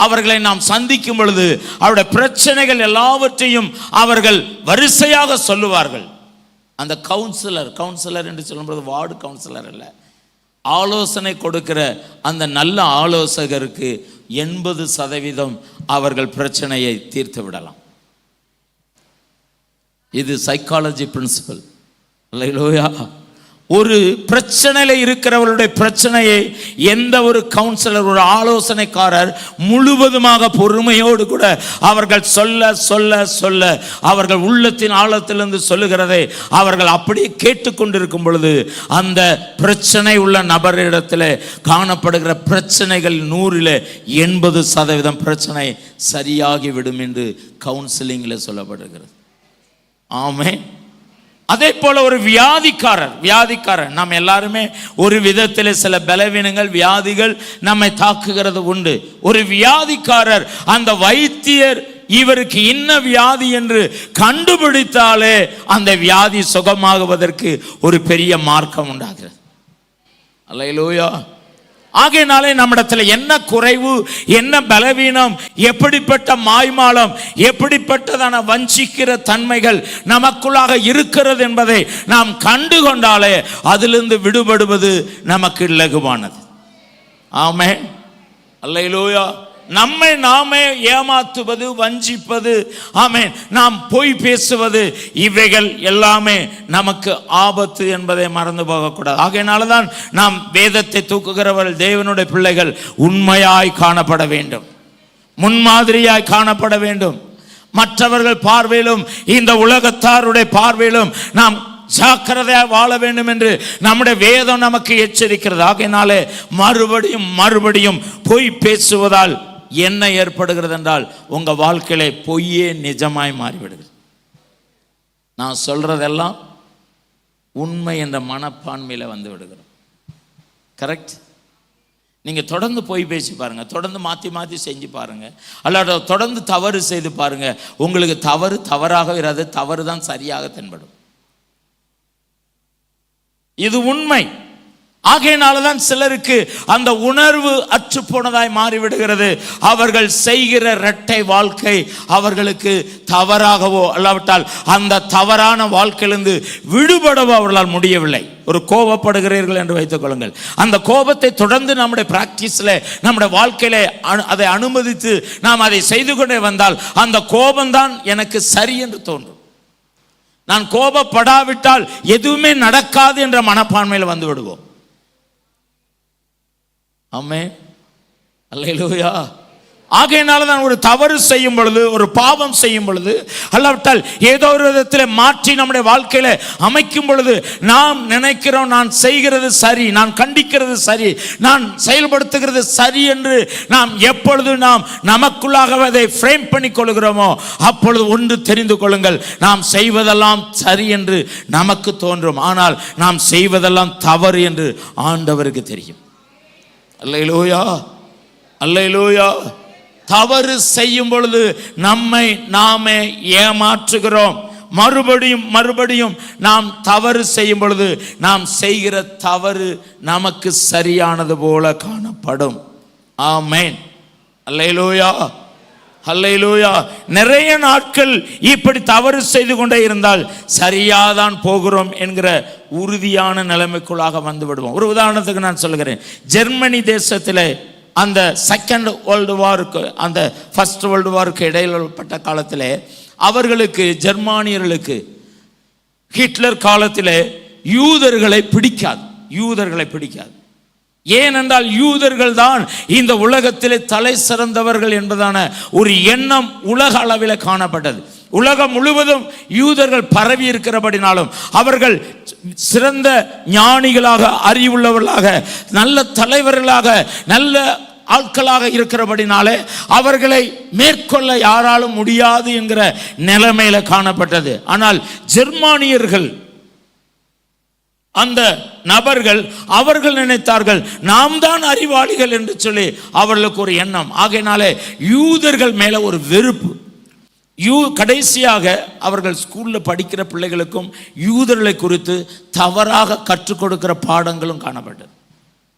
அவர்களை நாம் சந்திக்கும் பொழுது அவருடைய பிரச்சனைகள் எல்லாவற்றையும் அவர்கள் வரிசையாக சொல்லுவார்கள். அந்த கவுன்சிலர் என்று சொல்லும்போது வார்டு கவுன்சிலர் அல்ல, ஆலோசனை கொடுக்கிற அந்த நல்ல ஆலோசகருக்கு 80% அவர்கள் பிரச்சனையை தீர்த்து விடலாம். இது சைக்காலஜி பிரின்சிபல். அல்லேலூயா. ஒரு பிரச்சனையில இருக்கிறவர்களுடைய பிரச்சனையை எந்த ஒரு கவுன்சிலர், ஒரு ஆலோசனைக்காரர் முழுவதுமாக பொறுமையோடு கூட அவர்கள் சொல்ல சொல்ல சொல்ல அவர்கள் உள்ளத்தின் ஆழத்திலிருந்து சொல்லுகிறதை அவர்கள் அப்படியே கேட்டுக்கொண்டிருக்கும் பொழுது அந்த பிரச்சனை உள்ள நபரிடத்தில் காணப்படுகிற பிரச்சனைகள் 100ல் 80% பிரச்சனை சரியாகிவிடும் என்று கவுன்சிலிங்கில் சொல்லப்படுகிறது. ஆமென். அதே போல ஒரு வியாதிக்காரர் நாம் எல்லாருமே ஒரு விதத்தில் சில பலவீனங்கள், வியாதிகள் நம்மை தாக்குகிறது உண்டு. ஒரு வியாதிக்காரர் அந்த வைத்தியர் இவருக்கு இன்ன வியாதி என்று கண்டுபிடித்தாலே அந்த வியாதி சுகமாகுவதற்கு ஒரு பெரிய மார்க்கம் உண்டாகிறது. அல்லேலூயா. ஆகையினாலே நம்மிடத்துல என்ன குறைவு, என்ன பலவீனம், எப்படிப்பட்ட மாய்மாலம், எப்படிப்பட்டதான வஞ்சிக்கிற தன்மைகள் நமக்குள்ளாக இருக்கிறது என்பதை நாம் கண்டுகொண்டாலே அதிலிருந்து விடுபடுவது நமக்கு இலகுவானது. ஆமென். அல்லேலூயா. நம்மை நாமே ஏமாத்துவது, வஞ்சிப்பது, ஆமென், நாம் பொய் பேசுவது, இவைகள் எல்லாமே நமக்கு ஆபத்து என்பதை மறந்து போகக்கூடாது. ஆகையினால்தான் நாம் வேதத்தை தூக்குகிறவர்கள், தேவனுடைய பிள்ளைகள் உண்மையாய் காணப்பட வேண்டும், முன்மாதிரியாய் காணப்பட வேண்டும். மற்றவர்கள் பார்வையிலும் இந்த உலகத்தாருடைய பார்வையிலும் நாம் ஜாக்கிரதையாக வாழ வேண்டும் என்று நம்முடைய வேதம் நமக்கு எச்சரிக்கிறது. ஆகையினாலே மறுபடியும் மறுபடியும் பொய் பேசுவதால் என்ன ஏற்படுகிறது என்றால் உங்க வாழ்க்கையில பொய்யே நிஜமாய் மாறிவிடுகிறது. நான் சொல்றதெல்லாம் உண்மை என்ற மனப்பான்மையில வந்து விடுகிறோம். கரெக்ட்? நீங்க தொடர்ந்து பொய் பேசி பாருங்க, தொடர்ந்து மாத்தி மாத்தி செஞ்சு பாருங்க, அல்லது தொடர்ந்து தவறு செய்து பாருங்க. உங்களுக்கு தவறு தவறாக இராது, தவறு தான் சரியாக தென்படும். இது உண்மை. ஆகையினால்தான் சிலருக்கு அந்த உணர்வு அற்று போனதாய் மாறிவிடுகிறது. அவர்கள் செய்கிற இரட்டை வாழ்க்கை அவர்களுக்கு தவறாகவோ அல்லாவிட்டால் அந்த தவறான வாழ்க்கையிலிருந்து விடுபடவோ அவர்களால் முடியவில்லை. ஒரு கோபப்படுகிறீர்கள் என்று வைத்துக் கொள்ளுங்கள். அந்த கோபத்தை தொடர்ந்து நம்முடைய பிராக்டிஸ்ல, நம்முடைய வாழ்க்கையில அதை அனுமதித்து நாம் அதை செய்து கொண்டே வந்தால் அந்த கோபம்தான் எனக்கு சரி என்று தோன்றும். நான் கோபப்படாவிட்டால் எதுவுமே நடக்காது என்ற மனப்பான்மையில் வந்து விடுவோம். ஆமென், அல்லேலூயா. ஆகையினால தான் ஒரு தவறு செய்யும் பொழுது, ஒரு பாவம் செய்யும் பொழுது, அல்லாவிட்டால் ஏதோ ஒரு விதத்தில் மாற்றி நம்முடைய வாழ்க்கையில அமைக்கும் பொழுது நாம் நினைக்கிறோம் நான் செய்கிறது சரி, நான் கண்டிக்கிறது சரி, நான் செயல்படுத்துகிறது சரி என்று நாம் எப்பொழுது நாம் நமக்குள்ளாக அதை ஃப்ரேம் பண்ணி கொள்கிறோமோ அப்பொழுது ஒன்று தெரிந்து கொள்ளுங்கள், நாம் செய்வதெல்லாம் சரி என்று நமக்கு தோன்றும். ஆனால் நாம் செய்வதெல்லாம் தவறு என்று ஆண்டவருக்கு தெரியும். அல்லேலூயா, அல்லேலூயா. தவறு செய்யும் பொழுது நம்மை நாமே ஏமாற்றுகிறோம். மறுபடியும் மறுபடியும் நாம் தவறு செய்யும் பொழுது நாம் செய்கிற தவறு நமக்கு சரியானது போல காணப்படும். ஆமென், அல்லேலூயா, அல்லேலூயா. நிறைய நாட்கள் இப்படி தவறு செய்து கொண்டே இருந்தால் சரியாதான் போகிறோம் என்கிற உறுதியான நிலைமைக்குள்ளாக வந்து விடுவோம். ஒரு உதாரணத்துக்கு நான் சொல்கிறேன். ஜெர்மனி தேசத்தில் அந்த செகண்ட் வேர்ல்டு வாருக்கு, அந்த ஃபர்ஸ்ட் வேர்ல்டு வாருக்கு இடையில்பட்ட காலத்தில் அவர்களுக்கு, ஜெர்மானியர்களுக்கு ஹிட்லர் காலத்தில் யூதர்களை பிடிக்காது. ஏனென்றால் யூதர்கள் தான் இந்த உலகத்திலே தலை சிறந்தவர்கள் என்பதான ஒரு எண்ணம் உலக அளவில் காணப்பட்டது. உலகம் முழுவதும் யூதர்கள் பரவி இருக்கிறபடினாலும் அவர்கள் சிறந்த ஞானிகளாக, அறிவுள்ளவர்களாக, நல்ல தலைவர்களாக, நல்ல ஆட்களாக இருக்கிறபடினாலே அவர்களை மேற்கொள்ள யாராலும் முடியாது என்கிற நிலைமையில காணப்பட்டது. ஆனால் ஜெர்மானியர்கள், அந்த நபர்கள், அவர்கள் நினைத்தார்கள் நாம் தான் அறிவாளிகள் என்று சொல்லி அவர்களுக்கு ஒரு எண்ணம். ஆகையினாலே யூதர்கள் மேல ஒரு வெறுப்பு. கடைசியாக அவர்கள் ஸ்கூல்ல படிக்கிற பிள்ளைகளுக்கும் யூதர்களை குறித்து தவறாக கற்றுக் கொடுக்கிற பாடங்களும் காணப்பட்டது.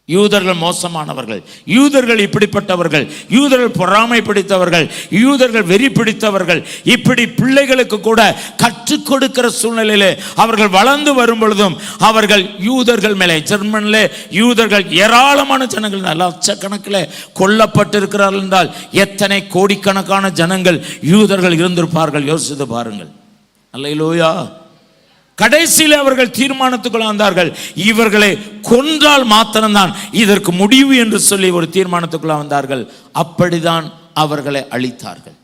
யூதர்கள் மோசமானவர்கள், யூதர்கள் இப்படிப்பட்டவர்கள், யூதர்கள் பொறாமை பிடித்தவர்கள், யூதர்கள் வெறி பிடித்தவர்கள், இப்படி பிள்ளைகளுக்கு கூட கற்றுக் கொடுக்கிற சூழ்நிலையிலே அவர்கள் வளர்ந்து வரும் பொழுதும் அவர்கள் யூதர்கள் மேலே, ஜெர்மனிலே யூதர்கள் ஏராளமான ஜனங்கள், லட்சக்கணக்கில் கொல்லப்பட்டிருக்கிறார்கள் என்றால் எத்தனை கோடிக்கணக்கான ஜனங்கள் யூதர்கள் இருந்திருப்பார்கள், யோசித்து பாருங்கள். அல்லேலூயா. கடைசியில் அவர்கள் தீர்மானத்துக்குள்ள வந்தார்கள், இவர்களை கொன்றால் மாத்திரம்தான் இதற்கு முடிவு என்று சொல்லி ஒரு தீர்மானத்துக்குள்ள வந்தார்கள். அப்படிதான் அவர்களை அழித்தார்கள்.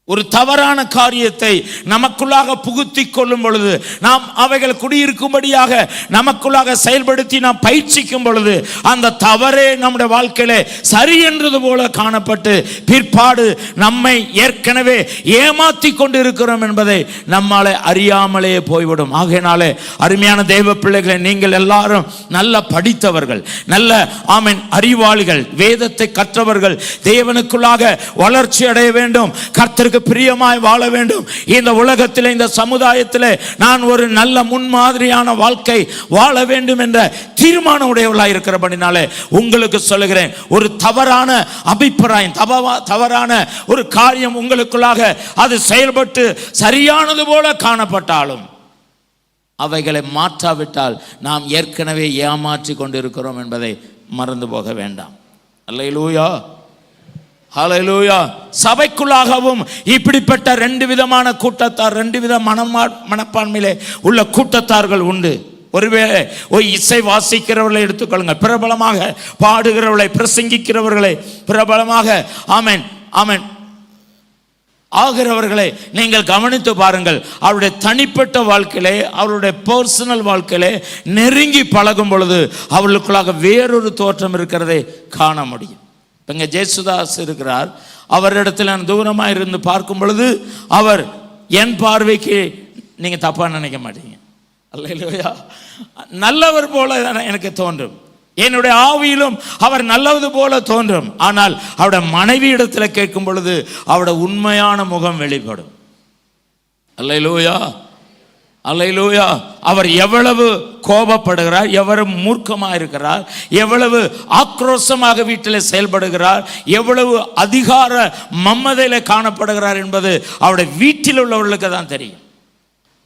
ஒரு தவறான காரியத்தை நமக்குள்ளாக புகுத்தி கொள்ளும் பொழுது, நாம் அவைகள் குடியிருக்கும்படியாக நமக்குள்ளாக செயல்படுத்தி நாம் பயிற்சிக்கும் பொழுது அந்த தவறே நம்முடைய வாழ்க்கையில சரி என்றது போல காணப்பட்டு பிற்பாடு நம்மை ஏற்கனவே ஏமாத்தி கொண்டு இருக்கிறோம் என்பதை நம்மாலே அறியாமலே போய்விடும். ஆகையினாலே அருமையான தேவ பிள்ளைகளை, நீங்கள் எல்லாரும் நல்ல படித்தவர்கள், நல்ல ஆமென் அறிவாளிகள், வேதத்தை கற்றவர்கள், தேவனுக்குள்ளாக வளர்ச்சி அடைய வேண்டும், கர்த்தருக்கு பிரியமாய் வாழ வேண்டும். இந்த உலகத்தில், இந்த சமுதாயத்தில் நான் ஒரு நல்ல முன்மாதிரியான வாழ்க்கை வாழ வேண்டும் என்ற தீர்மானம் உடையவர்களாக இருக்கிறபடினாலே உங்களுக்கு சொல்லுகிறேன், ஒரு தவறான அபிப்பிராயம், தவறான ஒரு காரியம் உங்களுக்குள்ளாக அது செயல்பட்டு சரியானது போல காணப்பட்டாலும் அவைகளை மாற்றாவிட்டால் நாம் ஏற்கனவே ஏமாற்றி கொண்டிருக்கிறோம் என்பதை மறந்து போக வேண்டாம். அல்லேலூயா, ஹல்லேலூயா. சபைக்குள்ளாகவும் இப்படிப்பட்ட ரெண்டு விதமான கூட்டத்தார், ரெண்டு வித மனப்பான்மையிலே உள்ள கூட்டத்தார்கள் உண்டு. ஒருவேளை இசை வாசிக்கிறவர்களை எடுத்துக்கொள்ளுங்க, பிரபலமாக பாடுகிறவர்களை, பிரசங்கிக்கிறவர்களை, பிரபலமாக ஆமென் ஆமென் ஆகிறவர்களை நீங்கள் கவனித்து பாருங்கள். அவருடைய தனிப்பட்ட வாழ்க்கையிலே, அவருடைய பர்சனல் வாழ்க்கையிலே நெருங்கி பழகும் பொழுது அவர்களுக்குள்ளாக வேறொரு தோற்றம் இருக்கிறதை காண முடியும். இப்போ இங்கே ஜேசுதாஸ் இருக்கிறார். அவரிடத்தில் நான் தூரமாக இருந்து பார்க்கும் பொழுது அவர் என் பார்வைக்கு நீங்கள் தப்பாக நினைக்க மாட்டீங்க. அல்லேலூயா. நல்லவர் போல எனக்கு தோன்றும், என்னுடைய ஆவியிலும் அவர் நல்லது போல தோன்றும். ஆனால் அவருடைய மனைவி இடத்துல கேட்கும் பொழுது அவருடைய உண்மையான முகம் வெளிப்படும். அல்லேலூயா, அல்லேலூயா. அவர் எவ்வளவு கோபப்படுகிறார், எவ்வளவு மூர்க்கமாக இருக்கிறார், எவ்வளவு ஆக்ரோஷமாக வீட்டில் செயல்படுகிறார், எவ்வளவு அதிகார மம்மதையில் காணப்படுகிறார் என்பது அவருடைய வீட்டில் உள்ளவர்களுக்கு தான் தெரியும்.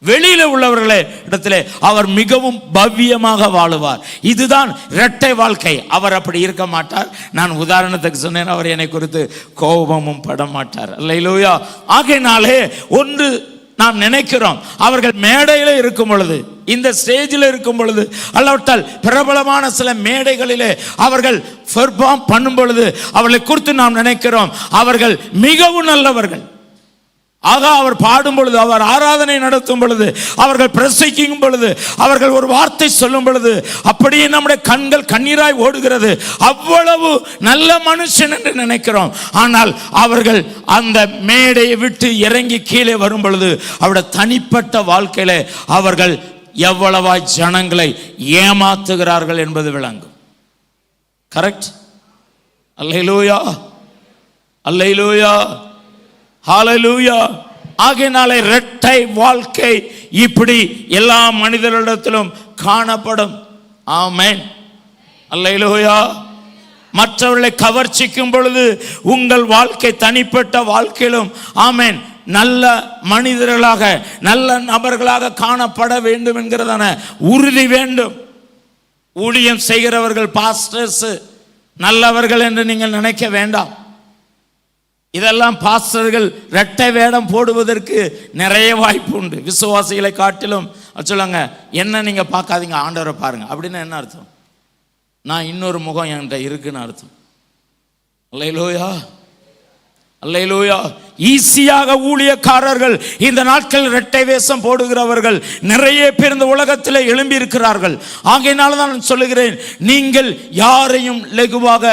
வெளியில உள்ளவர்களே இடத்திலே அவர் மிகவும் பவ்யமாக வாழுவார். இதுதான் இரட்டை வாழ்க்கை. அவர் அப்படி இருக்க மாட்டார். நான் உதாரணத்துக்கு சொன்னேன், அவர் என்னை குறித்து கோபமும் பட மாட்டார். அல்லேலூயா. ஆகையினாலே ஒன்று நாம் நினைக்கிறோம், அவர்கள் மேடையில் இருக்கும் பொழுது, இந்த ஸ்டேஜில் இருக்கும் பொழுது, அல்லாவிட்டால் பிரபலமான சில மேடைகளிலே அவர்கள் பெர்ஃபார்ம் பண்ணும் பொழுது அவர்களை குறித்து நாம் நினைக்கிறோம் அவர்கள் மிகவும் நல்லவர்கள். ஆக அவர் பாடும் பொழுது, அவர் ஆராதனை நடத்தும் பொழுது, அவர்கள் பிரசங்கிக்கும் பொழுது, அவர்கள் ஒரு வார்த்தை சொல்லும் பொழுது அப்படியே நம்முடைய கண்கள் கண்ணீராய் ஓடுகிறது. அவ்வளவு நல்ல மனுஷன் என்று நினைக்கிறோம். ஆனால் அவர்கள் அந்த மேடையை விட்டு இறங்கி கீழே வரும் பொழுது அவருடைய தனிப்பட்ட வாழ்க்கையில அவர்கள் எவ்வளவாய் ஜனங்களை ஏமாத்துகிறார்கள் என்பது விளங்கும். கரெக்ட்? அல்லேலூயா, அல்லேலூயா, ஹalleluya. ஆகையினாலே இரட்டை வாழ்க்கை இப்படி எல்லா மனிதர்களிடத்திலும் காணப்படும். ஆமென், அல்லேலூயா. மற்றவர்களை கவர்ச்சிக்கும் பொழுது உங்கள் வாழ்க்கை தனிப்பட்ட வாழ்க்கையிலும் ஆமென் நல்ல மனிதர்களாக, நல்ல நபர்களாக காணப்பட வேண்டும் என்கிறதான உறுதி வேண்டும். ஊழியம் செய்கிறவர்கள், பாஸ்டர்ஸ் நல்லவர்கள் என்று நீங்கள் நினைக்க வேண்டாம். இதெல்லாம் பாஸ்டர்கள் இரட்டை வேடம் போடுவதற்கு நிறைய வாய்ப்பு உண்டு. விசுவாசிகளை காட்டிலும் சொல்லுங்க, என்ன நீங்க பார்க்காதீங்க, ஆண்டவரை பாருங்க. அப்படின்னு என்ன அர்த்தம்? நான் இன்னொரு முகம் என்கிட்ட இருக்குன்னு அர்த்தம். அல்லேலூயா, அல்லேலூயா. ஈஸியாக ஊழியக்காரர்கள் இந்த நாட்கள் இரட்டை வேஷம் போடுகிறவர்கள் நிறைய பேர் இந்த உலகத்தில் எழும்பி இருக்கிறார்கள். ஆகையினால தான் நான் சொல்லுகிறேன், நீங்கள் யாரையும் லகுவாக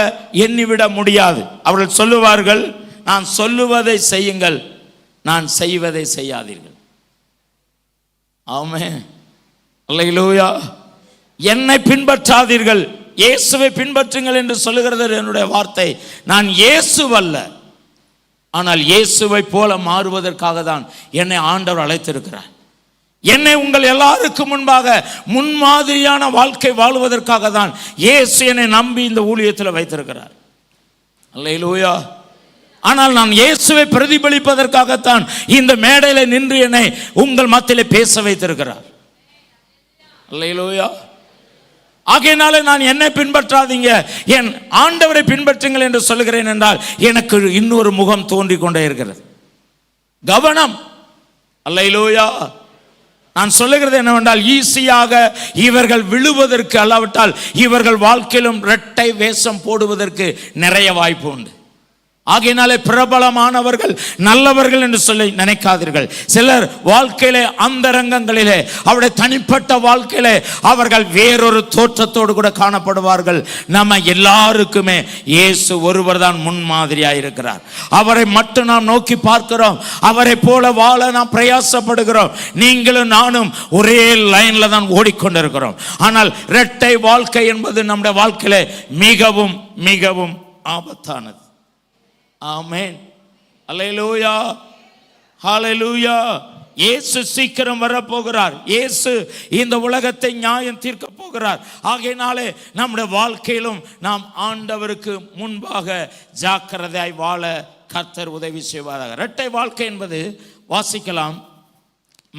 எண்ணிவிட முடியாது. அவர்கள் சொல்லுவார்கள், நான் சொல்லுவதை செய்யுங்கள், நான் செய்வதை செய்யாதீர்கள். ஆமென், அல்லேலூயா. என்னை பின்பற்றாதீர்கள், இயேசுவை பின்பற்றுங்கள் என்று சொல்லுகிறது என்னுடைய வார்த்தை. நான் இயேசுவல்ல, ஆனால் இயேசுவை போல மாறுவதற்காக தான் என்னை ஆண்டவர் அழைத்திருக்கிறார். என்னை உங்கள் எல்லாருக்கும் முன்பாக முன்மாதிரியான வாழ்க்கை வாழுவதற்காக தான் இயேசு என்னை நம்பி இந்த ஊழியத்தில் வைத்திருக்கிறார். அல்லேலூயா. ஆனால் நான் இயேசுவை பிரதிபலிப்பதற்காகத்தான் இந்த மேடையில் நின்று என்னை உங்கள் மத்தியிலே பேச வைத்திருக்கிறார். அல்லேலூயா. ஆகையினாலே நான் என்னை பின்பற்றாதீங்க, என் ஆண்டவரை பின்பற்றுங்கள் என்று சொல்லுகிறேன் என்றால் எனக்கு இன்னொரு முகம் தோன்றிக் கொண்டே இருக்கிறது. கவனம். அல்லேலூயா. நான் சொல்லுகிறது என்னவென்றால், ஈஸியாக இவர்கள் விழுவதற்கு, அல்லாவிட்டால் இவர்கள் வாழ்க்கையிலும் இரட்டை வேஷம் போடுவதற்கு நிறைய வாய்ப்பு உண்டு. ஆகையினாலே பிரபலமானவர்கள் நல்லவர்கள் என்று சொல்லி நினைக்காதீர்கள். சிலர் வாழ்க்கையிலே அந்தரங்கங்களிலே, அவருடைய தனிப்பட்ட வாழ்க்கையிலே அவர்கள் வேறொரு தோற்றத்தோடு கூட காணப்படுவார்கள். நம்ம எல்லாருக்குமே இயேசு ஒருவர் தான் முன்மாதிரியாக இருக்கிறார். அவரை மட்டும் நாம் நோக்கி பார்க்கிறோம், அவரை போல வாழ நாம் பிரயாசப்படுகிறோம். நீங்களும் நானும் ஒரே லைன்ல தான் ஓடிக்கொண்டிருக்கிறோம். ஆனால் இரட்டை வாழ்க்கை என்பது நம்முடைய வாழ்க்கையிலே மிகவும் மிகவும் ஆபத்தானது. ஆமென், அல்லேலூயா, ஹalleluya. இயேசு சீக்கிரம் வரப்போகிறார். இயேசு இந்த உலகத்தை நியாயம் தீர்க்க போகிறார். ஆகையினாலே நம்முடைய வாழ்க்கையிலும் நாம் ஆண்டவருக்கு முன்பாக ஜாக்கிரதையாய் வாழ கர்த்தர் உதவி செய்வாராக. இரட்டை வாழ்க்கை என்பது வாசிக்கலாம்.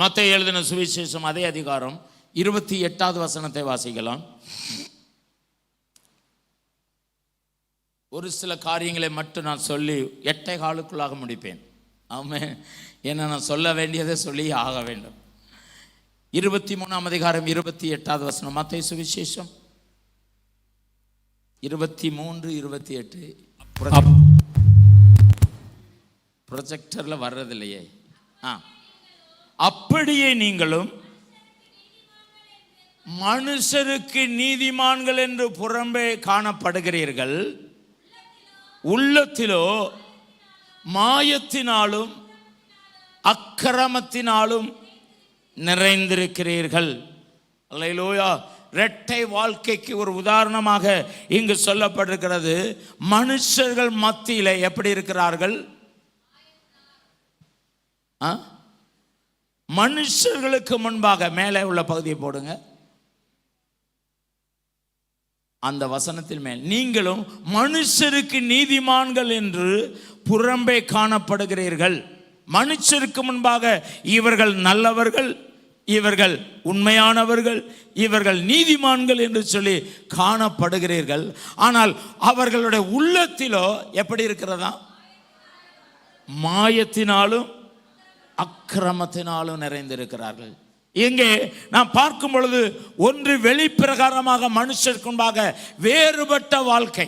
மத்தேயு எழுதின சுவிசேஷம் அதே அதிகாரம் 28வது வசனத்தை வாசிக்கலாம். ஒரு சில காரியங்களை மட்டும் நான் சொல்லி 8 காலுக்குள்ளாக முடிப்பேன். ஆமென். ஏன்னா நான் சொல்ல வேண்டியதை சொல்லி ஆக வேண்டும். 23ஆம் அதிகாரம் 28வது வசனம், மத்தேயு சுவிசேஷம் 23:28. ப்ரொஜெக்டரில் வர்றதில்லையே. அப்படியே நீங்களும் மனுஷருக்கு நீதிமான்கள் என்று புறம்பே காணப்படுகிறீர்கள், உள்ளத்திலோ மாயத்தினாலும் அக்கிரமத்தினாலும் நிறைந்திருக்கிறீர்கள். அல்லேலூயா. இரட்டை வாழ்க்கைக்கு ஒரு உதாரணமாக இங்கு சொல்லப்பட்டிருக்கிறது. மனுஷர்கள் மத்தியிலே எப்படி இருக்கிறார்கள்? மனுஷர்களுக்கு முன்பாக, மேலே உள்ள பகுதியை போடுங்க, அந்த வசனத்தில் மேல், நீங்களும் மனுஷருக்கு நீதிமான்கள் என்று புறம்பே காணப்படுகிறீர்கள். மனுஷருக்கு முன்பாக இவர்கள் நல்லவர்கள், இவர்கள் உண்மையானவர்கள், இவர்கள் நீதிமான்கள் என்று சொல்லி காணப்படுகிறீர்கள். ஆனால் அவர்களுடைய உள்ளத்திலோ எப்படி இருக்கிறதா? மாயத்தினாலும் அக்கிரமத்தினாலும் நிறைந்திருக்கிறார்கள். இங்கே நாம் பார்க்கும் பொழுது ஒன்று வெளிப்பிரகாரமாக மனுஷருக்கு முன்பாக வேறுபட்ட வாழ்க்கை.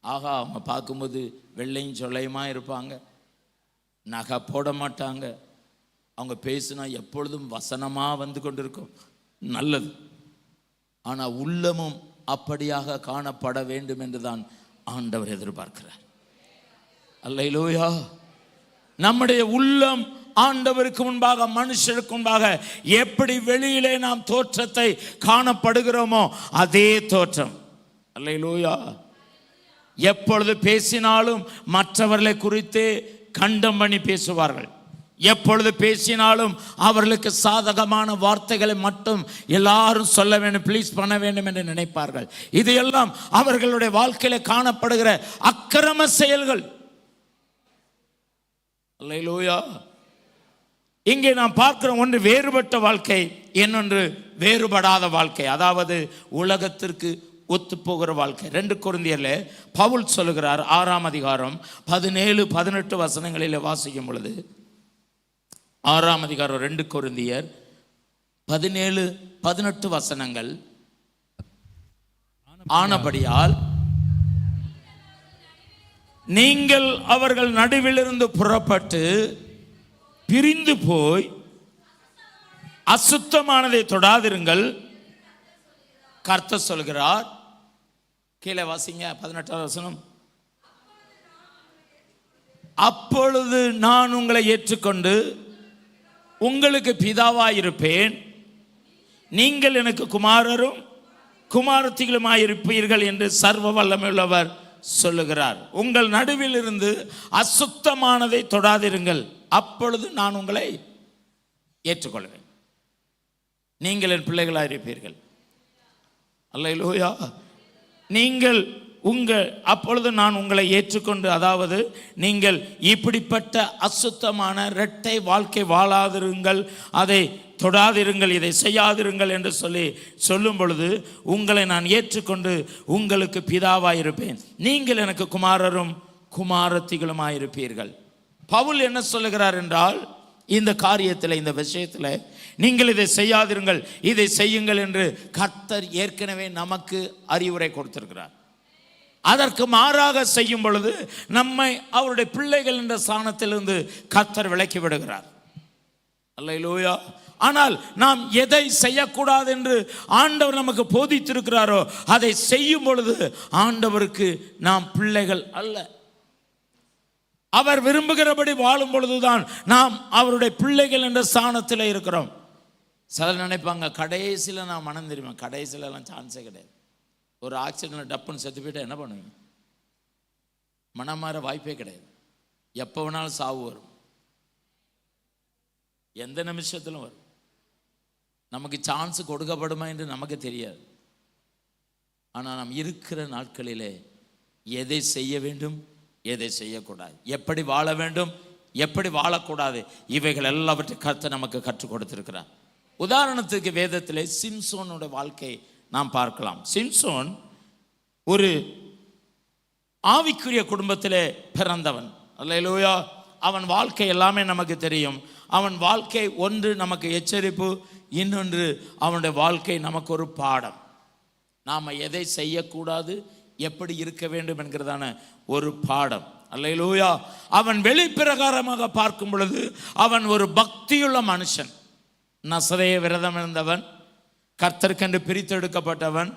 ஆகா, அவங்க பார்க்கும்போது வெள்ளையும் சொல்லையுமா இருப்பாங்க, நகை போட மாட்டாங்க, அவங்க பேசினா எப்பொழுதும் வசனமாக வந்து கொண்டிருக்கும், நல்லது. ஆனால் உள்ளமும் அப்படியாக காணப்பட வேண்டும் என்று தான் ஆண்டவர் எதிர்பார்க்கிறார். அல்லேலூயா. நம்முடைய உள்ளம் ஆண்டவருக்கு முன்பாக, மனுஷருக்கு முன்பாக எப்படி வெளியிலே நாம் தோற்றத்தை காணப்படுகிறோமோ அதே தோற்றம். அல்லேலூயா. எப்பொழுது பேசினாலும் மற்றவர்களை குறித்து கண்டம் பண்ணி பேசுவார்கள். எப்பொழுது பேசினாலும் அவர்களுக்கு சாதகமான வார்த்தைகளை மட்டும் எல்லாரும் சொல்ல வேண்டும், ப்ளீஸ் பண்ண வேண்டும் என்று நினைப்பார்கள். இது எல்லாம் அவர்களுடைய வாழ்க்கையில காணப்படுகிற அக்கிரம செயல்கள். அல்லேலூயா. இங்கே நாம் பார்க்கிறோம், ஒன்று வேறுபட்ட வாழ்க்கை, இன்னொன்று வேறுபடாத வாழ்க்கை, அதாவது உலகத்திற்கு ஒத்துப்போகிற வாழ்க்கை. 2 கொரிந்தியரில் பவுல் சொல்லுகிறார், 6ஆம் அதிகாரம் 17-18 வசனங்களில் வாசிக்கும் பொழுது, 6ஆம் அதிகாரம் 2 கொரிந்தியர் 17-18 வசனங்கள், ஆனபடியால் நீங்கள் அவர்கள் நடுவிலிருந்து புறப்பட்டு பிரிந்து போய் அசுத்தமானதை தொடாதிருங்கள், கர்த்தர் சொல்கிறார். கீழே வாசிங்க, 18ஆம் வசனம். அப்பொழுது நான் உங்களை ஏற்றுக்கொண்டு உங்களுக்கு பிதாவாயிருப்பேன், நீங்கள் எனக்கு குமாரரும் குமாரத்திகளுமாயிருப்பீர்கள் என்று சர்வ வல்லமையுள்ளவர் சொல்லுகிறார். உங்கள் நடுவில் இருந்து அசுத்தமானதை தொடாதிருங்கள், அப்பொழுது நான் உங்களை ஏற்றுக்கொள்வேன், நீங்கள் என் பிள்ளைகளாயிருப்பீர்கள். அல்லேலூயா. நீங்கள் அப்பொழுது நான் உங்களை ஏற்றுக்கொண்டு, அதாவது நீங்கள் இப்படிப்பட்ட அசுத்தமான இரட்டை வாழ்க்கை வாழாதிருங்கள், அதை தொடாதிருங்கள், இதை செய்யாதிருங்கள் என்று சொல்லும் பொழுது உங்களை நான் ஏற்றுக்கொண்டு உங்களுக்கு பிதாவாயிருப்பேன், நீங்கள் எனக்கு குமாரரும் குமாரத்திகளுமாயிருப்பீர்கள். பவுல் என்ன சொல்லுகிறார் என்றால், இந்த காரியத்தில், இந்த விஷயத்தில் நீங்கள் இதை செய்யாதிருங்கள், இதை செய்யுங்கள் என்று கர்த்தர் ஏற்கனவே நமக்கு அறிவுரை கொடுத்திருக்கிறார். அதற்கு மாறாக செய்யும் பொழுது நம்மை அவருடைய பிள்ளைகள் என்ற ஸ்தானத்திலிருந்து கர்த்தர் விலக்கி விடுகிறார். அல்லேலூயா. ஆனால் நாம் எதை செய்யக்கூடாது என்று ஆண்டவர் நமக்கு போதித்திருக்கிறாரோ அதை செய்யும் பொழுது ஆண்டவருக்கு நாம் பிள்ளைகள் அல்ல. அவர் விரும்புகிறபடி வாழும் பொழுதுதான் நாம் அவருடைய பிள்ளைகள் என்ற ஸ்தானத்தில் இருக்கிறோம். சிலர் நினைப்பாங்க, கடைசியில் நான் மனம் தெரியுமா, கடைசியிலலாம் சான்ஸே கிடையாது. ஒரு ஆக்சிடென்ட்ல டப்புன்னு செத்து போயிட்டா என்ன பண்ணுவீங்க? மனம் மாற வாய்ப்பே கிடையாது. எப்போ வேணாலும் சாவு வரும், எந்த நிமிஷத்திலும் வரும். நமக்கு சான்ஸ் கொடுக்கப்படுமா என்று நமக்கு தெரியாது. ஆனால் நாம் இருக்கிற நாட்களிலே எதை செய்ய வேண்டும், எதை செய்யக்கூடாது, எப்படி வாழ வேண்டும், எப்படி வாழக்கூடாது, இவைகள் எல்லாவற்றையும் கர்த்தர் நமக்கு கற்றுக் கொடுத்திருக்கிறார். உதாரணத்துக்கு வேதத்திலே சிம்சோனுடைய வாழ்க்கை நாம் பார்க்கலாம். சிம்சோன் ஒரு ஆவிக்குரிய குடும்பத்திலே பிறந்தவன். அல்லேலூயா. அவன் வாழ்க்கை எல்லாமே நமக்கு தெரியும். அவன் வாழ்க்கை ஒன்று நமக்கு எச்சரிப்பு, இன்னொன்று அவனுடைய வாழ்க்கை நமக்கு ஒரு பாடம். நாம் எதை செய்யக்கூடாது, எப்படி இருக்க வேண்டும் என்கிறதான ஒரு பாடம். அல்லேலூயா. அவன் வெளிப்பிரகாரமாக பார்க்கும் பொழுது அவன் ஒரு பக்தியுள்ள மனுஷன். நசரேய விரதம் இருந்தவன், கர்த்தருக்கென்று பிரித்தெடுக்கப்பட்டவன்.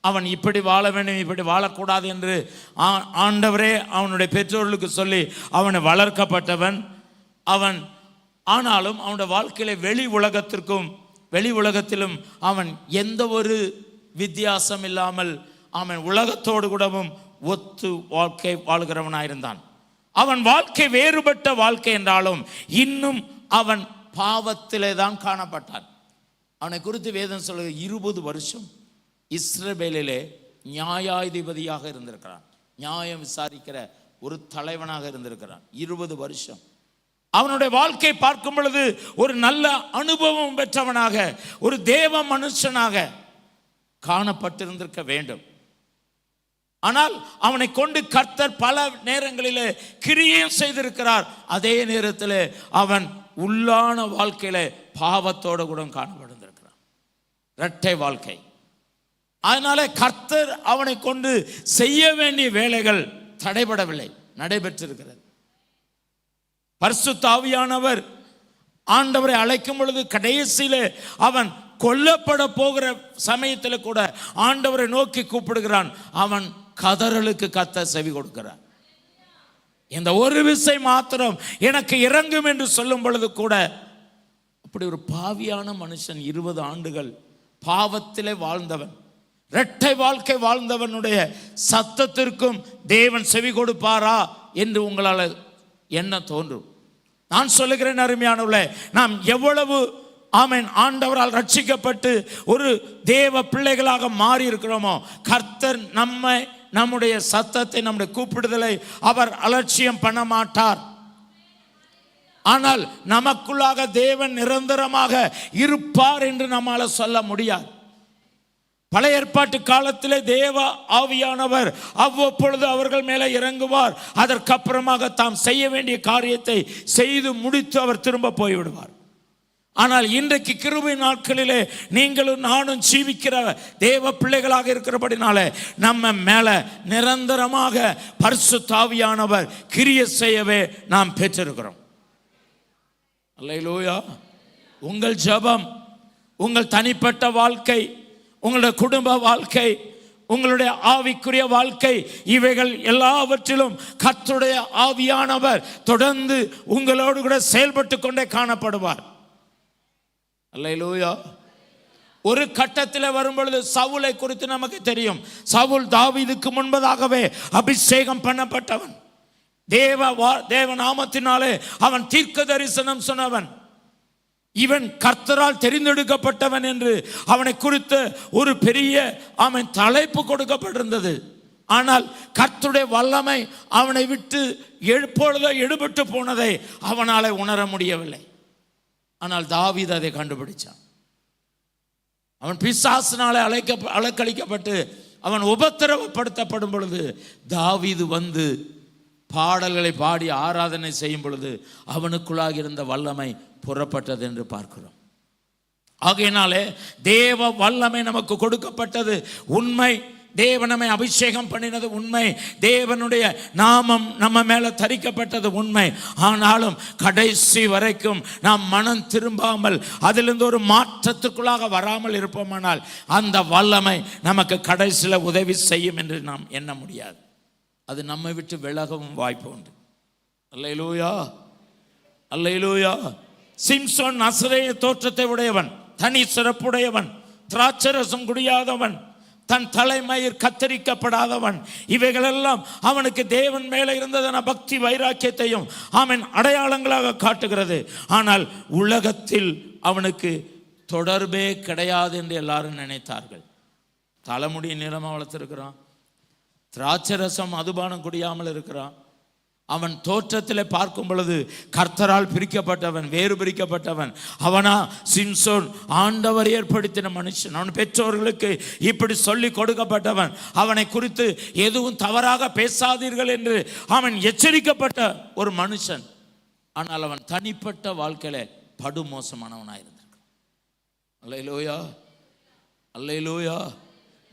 அவன் இப்படி வாழ வேண்டும், இப்படி வாழக்கூடாது என்று ஆண்டவரே அவனுடைய பெற்றோர்களுக்கு சொல்லி அவனை வளர்க்கப்பட்டவன் அவன். ஆனாலும் அவனுடைய வாழ்க்கையில வெளி உலகத்திலும் அவன் எந்த ஒரு வித்தியாசம் இல்லாமல் அவன் உலகத்தோடு கூடவும் ஒத்து வாழ்க்கை வாழ்கிறவனாயிருந்தான். அவன் வாழ்க்கை வேறுபட்ட வாழ்க்கை என்றாலும் இன்னும் அவன் பாவத்திலே தான் காணப்பட்டான். அவனை குறித்து வேதம் சொல்லுது 20 வருஷம் இஸ்ரவேலிலே நியாயாதிபதியாக இருந்திருக்கிறான். நியாயம் விசாரிக்கிற ஒரு தலைவனாக இருந்திருக்கிறான் 20 வருஷம். அவனுடைய வாழ்க்கை பார்க்கும் பொழுது ஒரு நல்ல அனுபவம் பெற்றவனாக, ஒரு தேவ மனுஷனாக காணப்பட்டிருந்திருக்க வேண்டும். ஆனால் அவனை கொண்டு கர்த்தர் பல நேரங்களிலே கிரியையும் செய்திருக்கிறார். அதே நேரத்தில் அவன் உள்ளான வாழ்க்கையில பாவத்தோடு கூட காணப்பட்டிருக்கிறான், இரட்டை வாழ்க்கை. அதனால கர்த்தர் அவனை கொண்டு செய்ய வேண்டிய வேலைகள் தடைபடவில்லை, நடைபெற்றிருக்கிறது. பரிசுத்த ஆவியானவர் ஆண்டவரை அழைக்கும் பொழுது கடைசியில அவன் கொல்லப்பட போகிற சமயத்தில் கூட ஆண்டவரை நோக்கி கூப்பிடுகிறான். அவன் கதறலுக்கு கர்த்தர் செவி கொடுக்கிறார். இந்த ஒரு விசை மாத்திரம் எனக்கு இறங்கும் என்று சொல்லும் பொழுது கூட அப்படி ஒரு பாவியான மனுஷன் 20 ஆண்டுகள் பாவத்திலே வாழ்ந்தவன், இரட்டை வாழ்க்கை வாழ்ந்தவனுடைய சத்தத்திற்கும் தேவன் செவி கொடுப்பாரா என்று உங்களால் என்ன தோன்றும்? நான் சொல்லுகிறேன் அருமையானவர்களே, நாம் எவ்வளவு ஆமென் ஆண்டவரால் ரட்சிக்கப்பட்டு ஒரு தேவ பிள்ளைகளாக மாறி இருக்கிறோமோ, கர்த்தர் நம்முடைய சத்தத்தை, நம்முடைய கூப்பிடுதலை அவர் அலட்சியம் பண்ண மாட்டார். ஆனால் நமக்குள்ளாக தேவன் நிரந்தரமாக இருப்பார் என்று நம்மால சொல்ல முடியாது. பழைய ஏற்பாட்டு காலத்திலே தேவ ஆவியானவர் அவ்வப்பொழுது அவர்கள் மேலே இறங்குவார். அதற்கப்புறமாக தாம் செய்ய வேண்டிய காரியத்தை செய்து முடித்து அவர் திரும்ப போய்விடுவார். ஆனால் இன்றைக்கு கிருபை நாட்களிலே நீங்களும் நானும் ஜீவிக்கிற தேவ பிள்ளைகளாக இருக்கிறபடினாலே நம்ம மேல நிரந்தரமாக பரிசுத்த ஆவியானவர் கிரியை செய்யவே நாம் பெற்றிருக்கிறோம். அல்லேலூயா. உங்கள் ஜெபம், உங்கள் தனிப்பட்ட வாழ்க்கை, உங்களுடைய குடும்ப வாழ்க்கை, உங்களுடைய ஆவிக்குரிய வாழ்க்கை, இவைகள் எல்லாவற்றிலும் கர்த்தருடைய ஆவியானவர் தொடர்ந்து உங்களோடு கூட செயல்பட்டு கொண்டே காணப்படுவார். அல்லேலூயா. ஒரு கட்டத்தில் வரும்பொழுது சவுலை குறித்து நமக்கு தெரியும். சவுல் தாவீதுக்கு முன்பதாகவே அபிஷேகம் பண்ணப்பட்டவன், தேவ நாமத்தினாலே அவன் தீர்க்க தரிசனம் சொன்னவன். இவன் கர்த்தரால் தெரிந்தெடுக்கப்பட்டவன் என்று அவனை குறித்து ஒரு பெரிய அவன் தலைப்பு கொடுக்கப்பட்டிருந்தது. ஆனால் கர்த்தருடைய வல்லமை அவனை விட்டு எப்பொழுதோ எடுபட்டு போனதை அவனால உணர முடியவில்லை. ஆனால் தாவீது அதை கண்டுபிடிச்சான். அவன் பிசாசினாலே அலக்களிக்கப்பட்டு அவன் உபத்திரவப்படுத்தப்படும் பொழுது தாவீது வந்து பாடல்களை பாடி ஆராதனை செய்யும் பொழுது அவனுக்குள்ளாக இருந்த வல்லமை புறப்பட்டது என்று பார்க்கிறோம். ஆகையினாலே தேவ வல்லமை நமக்கு கொடுக்கப்பட்டது உண்மை. தேவன் நம்மை அபிஷேகம் பண்ணினது உண்மை. தேவனுடைய நாமம் நம்ம மேல தரிக்கப்பட்டது உண்மை. ஆனாலும் கடைசி வரைக்கும் நாம் மனம் திரும்பாமல் அதிலிருந்து ஒரு மாற்றத்துக்குள்ளாக வராமல் இருப்போமானால் அந்த வல்லமை நமக்கு கடைசியில் உதவி செய்யும் என்று நாம் எண்ண முடியாது. அது நம்மை விட்டு விலகவும் வாய்ப்பு உண்டு. அல்லேலூயா, அல்லேலூயா. சிம்சோன் நசரேய தோற்றத்தை உடையவன், தனி சிறப்புடையவன், திராட்சரசம் குடியாதவன், தன் தலைமயிர் கத்தரிக்கப்படாதவன். இவைகளெல்லாம் அவனுக்கு தேவன் மேலே இருந்ததான பக்தி வைராக்கியத்தையும் அவன் அடையாளங்களாக காட்டுகிறது. ஆனால் உலகத்தில் அவனுக்கு தொடர்பே கிடையாது என்று எல்லாரும் நினைத்தார்கள். தலைமுடி நீளமாக வளர்த்திருக்கிறான், திராட்சரசம் மதுபானம் குடியாமல் இருக்கிறான். அவன் தோற்றத்தில் பார்க்கும் பொழுது கர்த்தரால் பிரிக்கப்பட்டவன், வேறு பிரிக்கப்பட்டவன். அவனா சிம்சோன் ஆண்டவர் ஏற்படுத்தின மனுஷன். அவன் பெற்றோர்களுக்கு இப்படி சொல்லி கொடுக்கப்பட்டவன். அவனை குறித்து எதுவும் தவறாக பேசாதீர்கள் என்று அவன் எச்சரிக்கப்பட்ட ஒரு மனுஷன். ஆனால் அவன் தனிப்பட்ட வாழ்க்கையில படுமோசமானவனாக இருந்திருக்கான். அல்லேலூயா, அல்லேலூயா.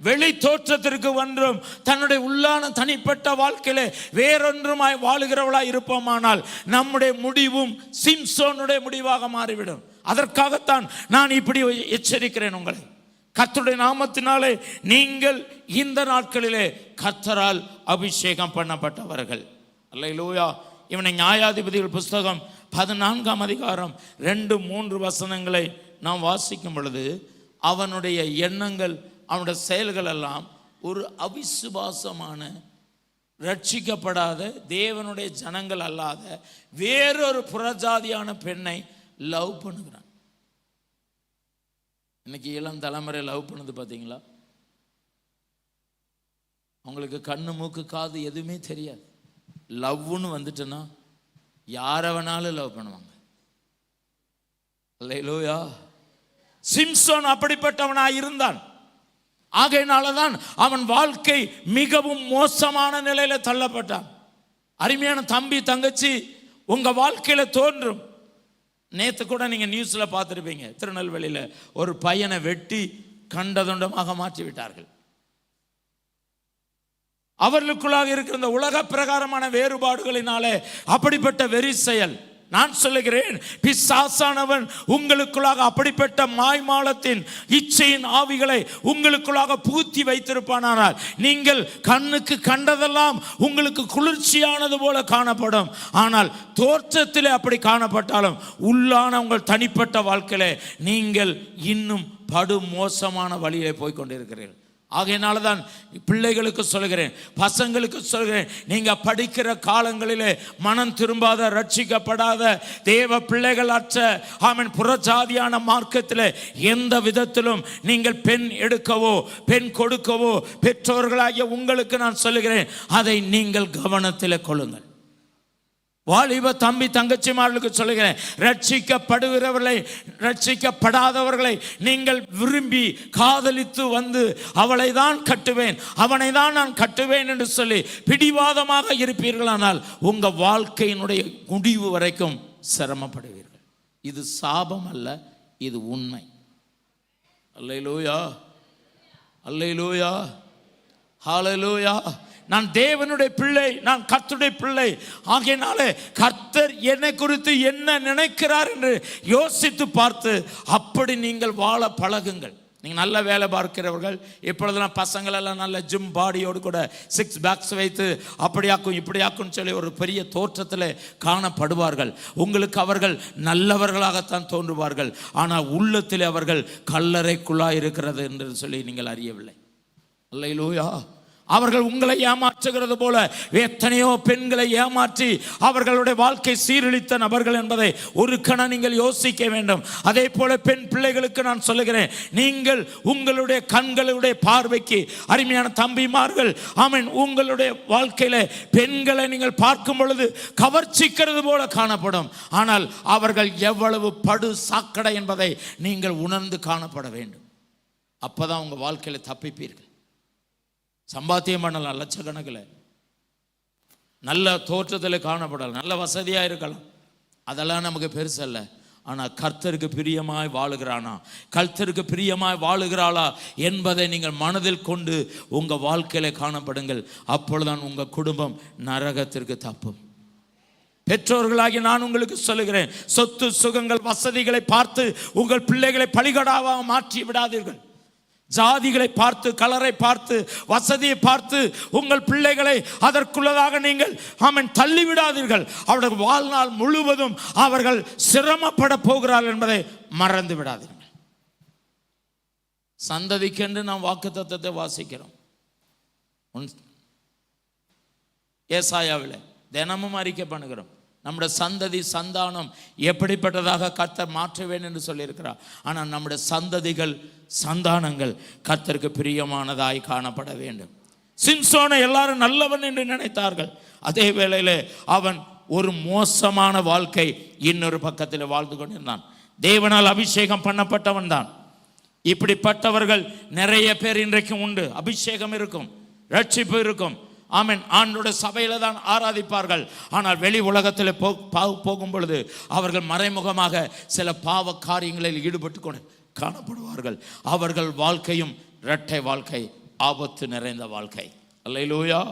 வெளி தோற்றத்திற்கு ஒன்றும் தன்னுடைய உள்ளான தனிப்பட்ட வாழ்க்கையிலே வேறொன்றுமாய் வாழுகிறவளாய் இருப்போமானால் நம்முடைய முடிவும் சிம்சோனுடைய முடிவாக மாறிவிடும். அதற்காகத்தான் நான் இப்படி எச்சரிக்கிறேன் உங்களை. கர்த்தருடைய நாமத்தினாலே நீங்கள் இந்த நாட்களிலே கர்த்தரால் அபிஷேகம் பண்ணப்பட்டவர்கள். அல்லேலூயா. இவனை நியாயாதிபதிகள் புஸ்தகம் 14ஆம் அதிகாரம் 2-3 வசனங்களை நாம் வாசிக்கும் பொழுது அவனுடைய எண்ணங்கள், அவனுடைய செயல்கள் எல்லாம் ஒரு அவிசுவாசமான, ரட்சிக்கப்படாத, தேவனுடைய ஜனங்கள் அல்லாத வேறொரு புறஜாதியான பெண்ணை லவ் பண்ணுகிறான். இன்னைக்கு இளம் தலைமுறை லவ் பண்ணுது பார்த்தீங்களா? அவங்களுக்கு கண்ணு மூக்கு காது எதுவுமே தெரியாது. லவ்னு வந்துட்டுன்னா யாரை வேணாலும் லவ் பண்ணுவாங்க. அல்லேலூயா. சிம்சோன் அப்படிப்பட்டவனாய் இருந்தான். ஆகையினாலதான் அவன் வாழ்க்கை மிகவும் மோசமான நிலையில தள்ளப்பட்டான். அருமையான தம்பி தங்கச்சி, உங்க வாழ்க்கையில தோன்றும். நேத்து கூட நீங்க நியூஸ்ல பார்த்துருப்பீங்க, திருநெல்வேலியில ஒரு பையனை வெட்டி கண்டதுண்டமாக மாற்றி விட்டார்கள். அவர்களுக்குள்ளாக இருக்கிற இந்த உலக பிரகாரமான வேறுபாடுகளினாலே அப்படிப்பட்ட வெறி செயல். நான் சொல்லுகிறேன், பிசாசானவன் உங்களுக்குள்ளாக அப்படிப்பட்ட மாய்மாலத்தின் இச்சையின் ஆவிகளை உங்களுக்குள்ளாக பூத்தி வைத்திருப்பானால் நீங்கள் கண்ணுக்கு கண்டதெல்லாம் உங்களுக்கு குளிர்ச்சியானது போல காணப்படும். ஆனால் தோற்றத்திலே அப்படி காணப்பட்டாலும் உள்ளான உங்கள் தனிப்பட்ட வாழ்க்கையிலே நீங்கள் இன்னும் படு மோசமான வழியிலே போய் கொண்டிருக்கிறீர்கள். ஆகையினால தான் பிள்ளைகளுக்கு சொல்கிறேன், பசங்களுக்கு சொல்கிறேன், நீங்க படிக்கிற காலங்களிலே மனம் திரும்பாத, ரட்சிக்கப்படாத, தேவ பிள்ளைகள் அற்ற ஆமென் புறஜாதியான மார்க்கத்தில் எந்த விதத்திலும் நீங்கள் பெண் எடுக்கவோ பெண் கொடுக்கவோ பெற்றோர்களாகிய உங்களுக்கு நான் சொல்லுகிறேன், அதை நீங்கள் கவனத்தில் கொள்ளுங்கள். வாலிப தம்பி தங்கச்சிமார்களுக்கு சொல்லுகிறேன், ரட்சிக்கப்படுகிறவர்களை, ரட்சிக்கப்படாதவர்களை நீங்கள் விரும்பி காதலித்து வந்து அவளை தான் கட்டுவேன், அவனை தான் நான் கட்டுவேன் என்று சொல்லி பிடிவாதமாக இருப்பீர்களானால் உங்க வாழ்க்கையினுடைய முடிவு வரைக்கும் சிரமப்படுவீர்கள். இது சாபம் அல்ல, இது உண்மை. அல்லேலூயா, அல்லேலூயா, ஹல்லேலூயா. நான் தேவனுடைய பிள்ளை, நான் கர்த்தருடைய பிள்ளை. ஆகையினாலே கர்த்தர் என்னை குறித்து என்ன நினைக்கிறார் என்று யோசித்து பார்த்து அப்படி நீங்கள் வாழ பழகுங்கள். நீங்கள் நல்ல வேலை பார்க்கிறவர்கள், இப்பொழுதெல்லாம் பசங்களெல்லாம் நல்ல ஜிம் பாடியோடு கூட 6 பேக்ஸ் வைத்து அப்படியாக்கும் இப்படியாக்கும் சொல்லி ஒரு பெரிய தோற்றத்தில் காணப்படுவார்கள். உங்களுக்கு அவர்கள் நல்லவர்களாகத்தான் தோன்றுவார்கள். ஆனால் உள்ளத்தில் அவர்கள் கல்லறைக்குள்ளாய் இருக்கிறது என்று சொல்லி நீங்கள் அறியவில்லை. அல்லேலூயா. அவர்கள் உங்களை ஏமாற்றுகிறது போல எத்தனையோ பெண்களை ஏமாற்றி அவர்களுடைய வாழ்க்கை சீரழித்த நபர்கள் என்பதை ஒரு கணம் நீங்கள் யோசிக்க வேண்டும். அதே போல பெண் பிள்ளைகளுக்கு நான் சொல்லுகிறேன், நீங்கள் உங்களுடைய கண்களுடைய பார்வைக்கு, அருமையான தம்பிமார்கள், ஆமென், உங்களுடைய வாழ்க்கையில பெண்களை நீங்கள் பார்க்கும் பொழுது கவர்ச்சிக்கிறது போல காணப்படும். ஆனால் அவர்கள் எவ்வளவு படு சாக்கடை என்பதை நீங்கள் உணர்ந்து காணப்பட வேண்டும். அப்பதான் உங்க வாழ்க்கையில தப்பிப்பீர்கள். சம்பாத்தியம் பண்ணலாம், லட்சக்கணக்கில் நல்ல தோற்றத்தில் காணப்படலாம், நல்ல வசதியாக இருக்கலாம், அதெல்லாம் நமக்கு பெருசல்ல. ஆனால் கர்த்தருக்கு பிரியமாய் வாழுகிறானா, கர்த்தருக்கு பிரியமாய் வாழுகிறாளா என்பதை நீங்கள் மனதில் கொண்டு உங்கள் வாழ்க்கையில் காணப்படுங்கள். அப்பொழுதுதான் உங்கள் குடும்பம் நரகத்திற்கு தப்பும். பெற்றோர்களாகி நான் உங்களுக்கு சொல்லுகிறேன், சொத்து சுகங்கள் வசதிகளை பார்த்து உங்கள் பிள்ளைகளை பலிகடாவாக மாற்றி விடாதீர்கள். ஜாதிகளை பார்த்து, கலரை பார்த்து, வசதியை பார்த்து உங்கள் பிள்ளைகளை அதற்குள்ளதாக நீங்கள் ஆமென் தள்ளிவிடாதீர்கள். அவர்கள் வாழ்நாள் முழுவதும் அவர்கள் சிரமப்பட போகிறார்கள் என்பதை மறந்து விடாதீர்கள். சந்ததிக்கென்று நாம் வாக்குத்தத்தத்தை வாசிக்கிறோம். ஏசாயாவில் தினமும் அறிக்கை பண்ணுகிறோம், நம்முடைய சந்ததி சந்தானம் எப்படிப்பட்டதாக கர்த்தர் மாற்றுவேன் என்று சொல்லியிருக்கிறார். ஆனால் நம்முடைய சந்ததிகள் சந்தானங்கள் கர்த்தருக்கு பிரியமானதாய் காணப்பட வேண்டும். சிம்சோனை எல்லாரும் நல்லவன் என்று நினைத்தார்கள். அதே வேளையில் அவன் ஒரு மோசமான வாழ்க்கை இன்னொரு பக்கத்தில் வாழ்ந்து கொண்டிருந்தான். தேவனால் அபிஷேகம் பண்ணப்பட்டவன் தான். இப்படிப்பட்டவர்கள் நிறைய பேர் இன்றைக்கும் உண்டு. அபிஷேகம் இருக்கும், ரட்சிப்பு இருக்கும், ஆமென், ஆண்டோட சபையில தான் ஆராதிப்பார்கள். ஆனால் வெளி உலகத்தில் போகும் பொழுது அவர்கள் மறைமுகமாக சில பாவ காரியங்களில் ஈடுபட்டு கொண்டு காணப்படுவார்கள். அவர்கள் வாழ்க்கையும் இரட்டை வாழ்க்கை, ஆபத்து நிறைந்த வாழ்க்கை. அல்லேலூயா,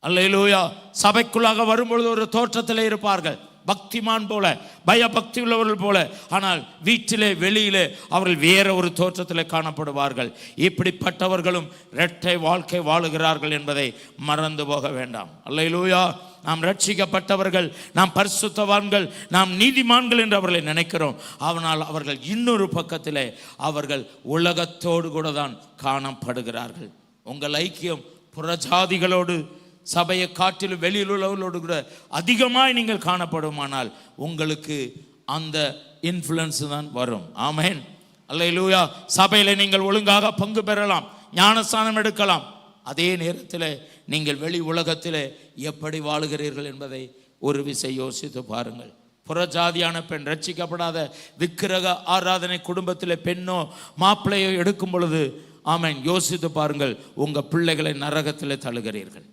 அல்லேலூயா. சபைக்குள்ளாக வரும்பொழுது ஒரு தோற்றத்தில் இருப்பார்கள், பக்திமான் போல, பயபக்தி உள்ளவர்கள் போல. ஆனால் வீட்டிலே வெளியிலே அவர்கள் வேற ஒரு தோற்றத்தில் காணப்படுவார்கள். இப்படிப்பட்டவர்களும் இரட்டை வாழ்க்கை வாழுகிறார்கள் என்பதை மறந்து போக வேண்டாம். அல்லேலூயா. நாம் ரட்சிக்கப்பட்டவர்கள், நாம் பரிசுத்தவான்கள், நாம் நீதிமான்கள் என்று அவர்களை நினைக்கிறோம். ஆனால் அவர்கள் இன்னொரு பக்கத்திலே அவர்கள் உலகத்தோடு கூட தான் காணப்படுகிறார்கள். உங்கள் ஐக்கியம் புறஜாதிகளோடு, சபையை காட்டிலும் வெளியில் உள்ளவர்களோடு கூட அதிகமாய் நீங்கள் காணப்படுமானால் உங்களுக்கு அந்த இன்ஃப்ளூயன்ஸ் தான் வரும். ஆமென், அல்லேலூயா. சபையில் நீங்கள் ஒழுங்காக பங்கு பெறலாம், ஞானஸ்நானம் எடுக்கலாம். அதே நேரத்தில் நீங்கள் வெளி உலகத்தில் எப்படி வாழுகிறீர்கள் என்பதை ஒரு விசை யோசித்து பாருங்கள். புறஜாதியான பெண், ரட்சிக்கப்படாத விக்கிரக ஆராதனை குடும்பத்தில் பெண்ணோ மாப்பிள்ளையோ எடுக்கும் பொழுது, ஆமென், யோசித்து பாருங்கள், உங்கள் பிள்ளைகளை நரகத்தில் தள்ளுகிறீர்கள்.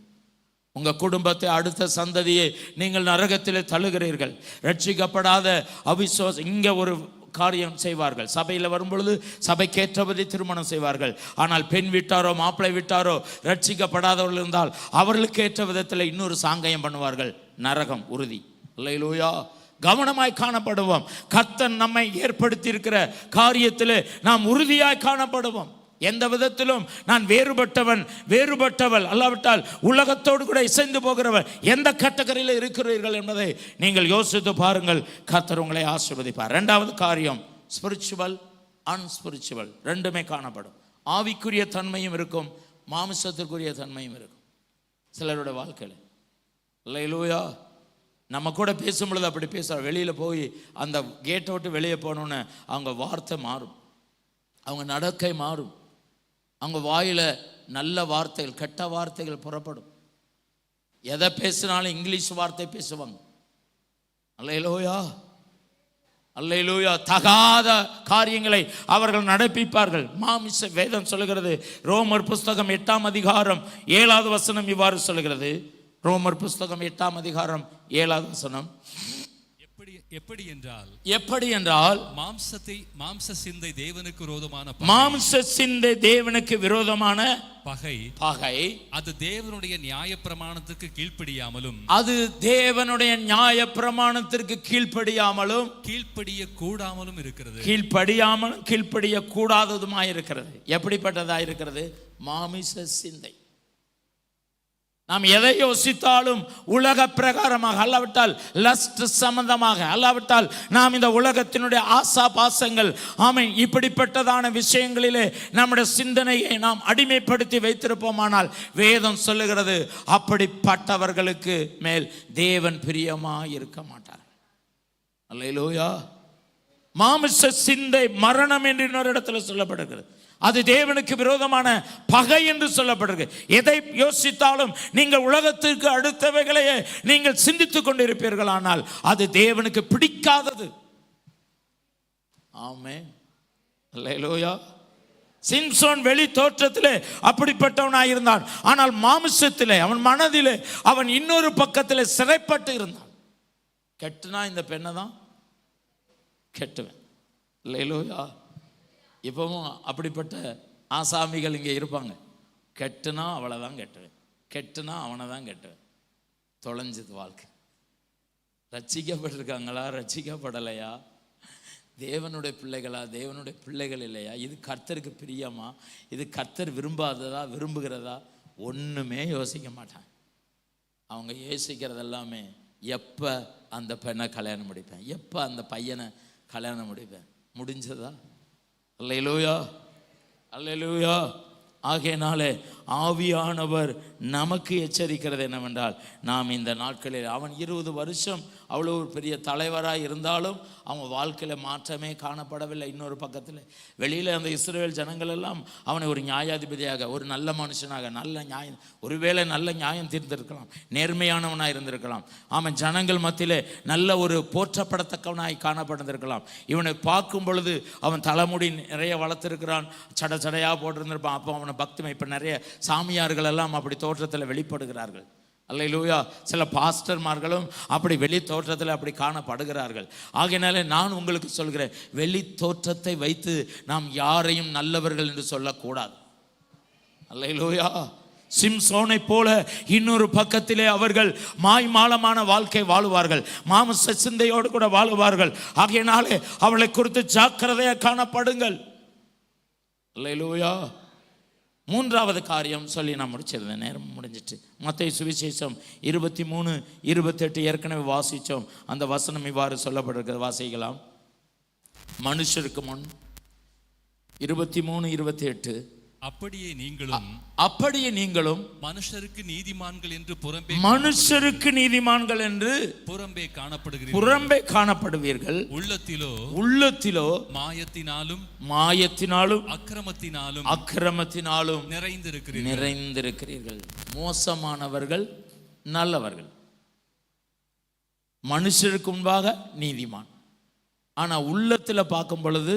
உங்கள் குடும்பத்தை, அடுத்த சந்ததியை நீங்கள் நரகத்தில் தள்ளுகிறீர்கள். ரட்சிக்கப்படாத அவிசுவாசம் இங்கே ஒரு காரியம் செய்வார்கள். சபையில் வரும்பொழுது சபைக்கேற்றபடி திருமணம் செய்வார்கள். ஆனால் பெண் வீட்டாரோ மாப்பிள்ளை வீட்டாரோ ரட்சிக்கப்படாதவர்கள் இருந்தால் அவர்களுக்கு ஏற்ற விதத்தில் இன்னொரு சாங்கயம் பண்ணுவார்கள். நரகம் உறுதி. அல்லேலூயா. கவனமாய் காணப்படுவோம். கர்த்தர் நம்மை ஏற்படுத்தி இருக்கிற காரியத்தில் நாம் உறுதியாய் காணப்படுவோம். எந்த விதத்திலும் நான் வேறுபட்டவள் அல்லாவிட்டால் உலகத்தோடு கூட இசைந்து போகிறவர் எந்த கேட்டகரியில் இருக்கிறீர்கள் என்பதை நீங்கள் யோசித்து பாருங்கள். கர்த்தர் உங்களை ஆசீர்வதிப்பார். இரண்டாவது காரியம், ஸ்பிரிச்சுவல், அன்ஸ்பிரிச்சுவல் ரெண்டுமே காணப்படும். ஆவிக்குரிய தன்மையும் இருக்கும், மாமிசத்திற்குரிய தன்மையும் இருக்கும் சிலருடைய வாழ்க்கையில். அல்லேலூயா. நம்ம கூட பேசும் பொழுது அப்படி பேசுகிறார். வெளியில் போய் அந்த கேட்டை விட்டு வெளியே போனோன்னு அவங்க வார்த்தை மாறும், அவங்க நடக்கை மாறும், அவங்க வாயில் நல்ல வார்த்தைகள் கெட்ட வார்த்தைகள் புறப்படும். எதை பேசினாலும் இங்கிலீஷ் வார்த்தை பேசுவாங்க. அல்லேலூயா, அல்லேலூயா. தகாத காரியங்களை அவர்கள் நடப்பிப்பார்கள். மாமிச வேதம் சொல்லுகிறது, ரோமர் புஸ்தகம் 8ஆம் அதிகாரம் 7வது வசனம் இவ்வாறு சொல்லுகிறது. ரோமர் புஸ்தகம் 8ஆம் அதிகாரம் 7வது வசனம், எப்படி என்றால் மாம்ச சிந்தை தேவனுக்கு விரோதமான பகை அது தேவனுடைய நியாயப்பிரமாணத்திற்கு கீழ்ப்படியாமலும் கீழ்ப்படிய கூடாமலும் இருக்கிறது. கீழ்ப்படிய கூடாததுமாய் இருக்கிறது. எப்படிப்பட்டதா இருக்கிறது? மாமிச சிந்தை. நாம் எதை யோசித்தாலும் உலக பிரகாரமாக, அல்லாவிட்டால் லஸ்ட் சம்பந்தமாக, அல்லாவிட்டால் நாம் இந்த உலகத்தினுடைய ஆசா பாசங்கள், ஆமென், இப்படிப்பட்டதான விஷயங்களிலே நம்முடைய சிந்தனையை நாம் அடிமைப்படுத்தி வைத்திருப்போமானால் வேதம் சொல்லுகிறது, அப்படிப்பட்டவர்களுக்கு மேல் தேவன் பிரியமாய் இருக்க மாட்டார். அல்லேலூயா. மாமிச சிந்தை மரணம் என்று இன்னொரு இடத்துல சொல்லப்படுகிறது. அது தேவனுக்கு விரோதமான பகை என்று சொல்லப்படுகிறது. எதை யோசித்தாலும் நீங்கள் உலகத்திற்கு அடுத்தவைகளையே நீங்கள் சிந்தித்துக் கொண்டிருப்பீர்கள், ஆனால் அது தேவனுக்கு பிடிக்காதது. ஆமென், அல்லேலூயா. சிம்சோன் வெளி தோற்றத்திலே அப்படிப்பட்டவனாய் இருந்தான். ஆனால் மாமிசத்திலே, அவன் மனதிலே அவன் இன்னொரு பக்கத்திலே சிறைப்பட்டு இருந்தான். கெட்டுனா இந்த பெண்ணை தான் கெட்டுவேன். அல்லேலூயா. இப்பவும் அப்படிப்பட்ட ஆசாமிகள் இங்கே இருப்பாங்க. கெட்டுனா அவளை தான் கெட்டுவேன், கெட்டுனா அவனை தான் கெட்டுவேன். தொலைஞ்சது வாழ்க்கை. ரட்சிக்கப்பட்டிருக்காங்களா, ரட்சிக்கப்படலையா, தேவனுடைய பிள்ளைகளா, தேவனுடைய பிள்ளைகள் இல்லையா, இது கர்த்தருக்கு பிரியமா, இது கர்த்தர் விரும்பாததா, விரும்புகிறதா, ஒன்றுமே யோசிக்க மாட்டாங்க. அவங்க யோசிக்கிறது எல்லாமே எப்போ அந்த பெண்ணை கல்யாணம் முடிப்பேன், எப்போ அந்த பையனை கல்யாணம் முடிப்பேன், முடிஞ்சதா? அல்லேலூயா, அல்லேலூயா. ஆகையினாலே ஆவியானவர் நமக்கு எச்சரிக்கிறது என்னவென்றால், நாம் இந்த நாட்களில், அவன் 20 வருஷம் அவ்வளோ ஒரு பெரிய தலைவராக இருந்தாலும் அவன் வாழ்க்கையில் மாற்றமே காணப்படவில்லை. இன்னொரு பக்கத்தில் வெளியில் அந்த இஸ்ரவேல் ஜனங்கள் எல்லாம் அவனை ஒரு நியாயாதிபதியாக, ஒரு நல்ல மனுஷனாக, நல்ல நியாயம், ஒருவேளை நல்ல நியாயம் தீர்ந்திருக்கலாம், நேர்மையானவனாக இருந்திருக்கலாம், அவன் ஜனங்கள் மத்தியிலே நல்ல ஒரு போற்றப்படத்தக்கவனாய் காணப்பட்டிருக்கலாம். இவனை பார்க்கும் பொழுது அவன் தலைமுடி நிறைய வளர்த்துருக்கிறான், சடையாக போட்டிருந்திருப்பான். அப்போ அவனை பக்திமை, இப்போ நிறைய சாமியார்கள் எல்லாம் அப்படி தோற்றத்தில் வெளிப்படுகிறார்கள். அல்லேலூயா. சில பாஸ்டர்மார்களும் அப்படி வெளி தோற்றத்தில் அப்படி காணப்படுகிறார்கள். ஆகையினாலே நான் உங்களுக்கு சொல்கிறேன், வெளி தோற்றத்தை வைத்து நாம் யாரையும் நல்லவர்கள் என்று சொல்லக்கூடாது. அல்லேலூயா. சிம்சோனை போல இன்னொரு பக்கத்திலே அவர்கள் மாய்மாலமான வாழ்க்கை வாழுவார்கள், மாமிச சிந்தையோடு கூட வாழுவார்கள். ஆகையினாலே அவளை குறித்து ஜாக்கிரதையாக காணப்படுங்கள். அல்லேலூயா. மூன்றாவது காரியம் சொல்லி நான் முடிச்சிருந்தேன், நேரம் முடிஞ்சிட்டு. மத்தேயு சுவிசேஷம் 23:28 ஏற்கனவே வாசித்தோம். அந்த வசனம் இவ்வாறு சொல்லப்பட்டிருக்கிறது, வாசிக்கலாம். மனுஷருக்கு முன் 23:28, அப்படியே நீங்களும் மனுஷருக்கு நீதிமான்கள் என்று புறம்பே காணப்படுவீர்கள். உள்ளத்திலோ மாயத்தினாலும் அக்கிரமத்தினாலும் நிறைந்திருக்கிறீர்கள். மோசமானவர்கள், நல்லவர்கள். மனுஷருக்கு முன்பாக நீதிமான், ஆனா உள்ளத்துல பார்க்கும் பொழுது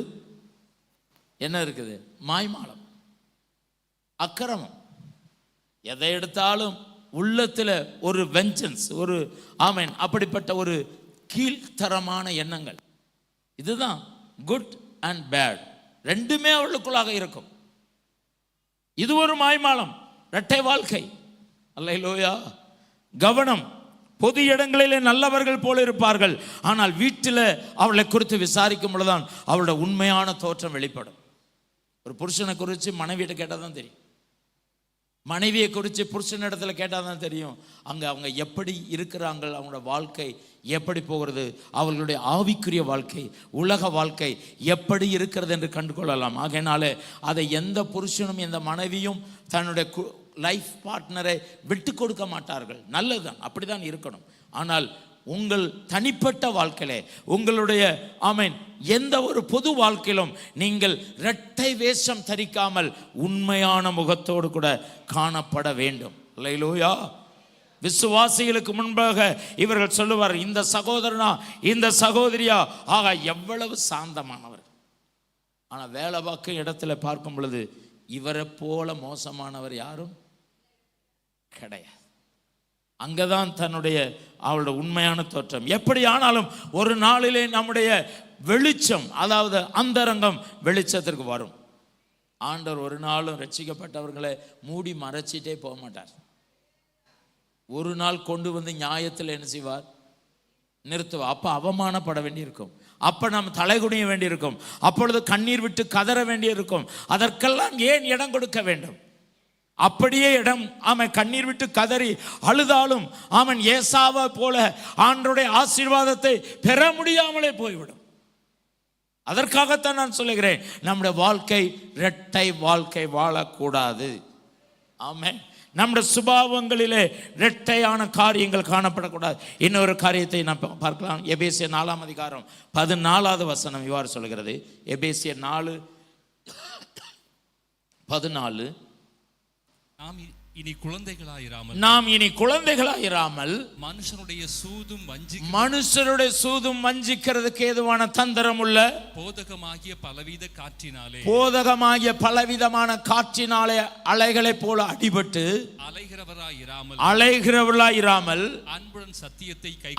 என்ன இருக்குது? மாய்மாலம், அக்கிரமம். எதை எடுத்தாலும் உள்ளத்தில் ஒரு வெஞ்சன்ஸ், ஒரு ஆமென், அப்படிப்பட்ட ஒரு கீழ்த்தரமான எண்ணங்கள். இதுதான் குட் அண்ட் பேட், ரெண்டுமே அவளுக்குள்ளாக இருக்கும். இது ஒரு மாய்மாலம், இரட்டை வாழ்க்கை. அல்லேலூயா. கவனம். பொது இடங்களிலே நல்லவர்கள் போல இருப்பார்கள், ஆனால் வீட்டில் அவளை குறித்து விசாரிக்கும் பொழுதுதான் அவளுடைய உண்மையான தோற்றம் வெளிப்படும். ஒரு புருஷனை குறித்து மனைவியிட்ட கேட்டால் தான் தெரியும், மனைவியை குறித்து புருஷனிடத்துல கேட்டால் தான் தெரியும் அங்கே அவங்க எப்படி இருக்கிறாங்க, அவங்களோட வாழ்க்கை எப்படி போகிறது, அவர்களுடைய ஆவிக்குரிய வாழ்க்கை, உலக வாழ்க்கை எப்படி இருக்கிறது என்று கண்டுகொள்ளலாம். ஆகையினால அதை எந்த புருஷனும் எந்த மனைவியும் தன்னுடைய லைஃப் பார்ட்னரை விட்டு கொடுக்க மாட்டார்கள். நல்லதுதான், அப்படிதான் இருக்கணும். ஆனால் உங்கள் தனிப்பட்ட வாழ்க்கையிலே, உங்களுடைய ஆமென் எந்த ஒரு பொது வாழ்க்கையிலும் நீங்கள் இரட்டை வேஷம் தரிக்காமல் உண்மையான முகத்தோடு கூட காணப்பட வேண்டும். அல்லேலூயா. விசுவாசிகளுக்கு முன்பாக இவர்கள் சொல்லுவார், இந்த சகோதரனா இந்த சகோதரியா ஆக எவ்வளவு சாந்தமானவர். ஆனால் வேலை பார்க்கும் இடத்துல பார்க்கும் பொழுது இவரை போல மோசமானவர் யாரும் கிடையாது. அங்கதான் தன்னுடைய அவளுடைய உண்மையான தோற்றம். எப்படி ஆனாலும் ஒரு நாளிலே நம்முடைய வெளிச்சம், அதாவது அந்தரங்கம் வெளிச்சத்திற்கு வரும். ஆண்டவர் ஒரு நாளும் ரட்சிக்கப்பட்டவர்களை மூடி மறைச்சிட்டே போக மாட்டார். ஒரு நாள் கொண்டு வந்து நியாயத்தில் என்ன செய்வார்? நிறுத்துவார். அப்போ அவமானப்பட வேண்டியிருக்கும், அப்போ நாம் தலைகுனிய வேண்டியிருக்கும், அப்பொழுது கண்ணீர் விட்டு கதற வேண்டியிருக்கும். அதற்கெல்லாம் ஏன் இடம் கொடுக்க வேண்டும்? அப்படியே இடம் அவன் கண்ணீர் விட்டு கதறி அழுதாலும் அவன் ஏசாவை போல ஆண்டவருடைய ஆசீர்வாதத்தை பெற முடியாமலே போய்விடும். அதற்காகத்தான் நான் சொல்லுகிறேன், நம்முடைய வாழ்க்கை இரட்டை வாழ்க்கை வாழக்கூடாது. ஆமென். நம்முடைய சுபாவங்களிலே இரட்டையான காரியங்கள் காணப்படக்கூடாது. இன்னொரு காரியத்தை நான் பார்க்கலாம். எபேசியர் 4:14 வசனம் இவ்வாறு சொல்கிறது. எபேசியர் 4:14, நாம் இனி குழந்தைகளாயிராமல் மனுஷருடைய சூதும் வஞ்சிக்கிறதுக்கு ஏதுவான தந்திரம் உள்ள போதகமாகிய பலவிதமான காற்றினாலே அலைகளை போல அடிபட்டு அலைகிறவர்களாயிராமல்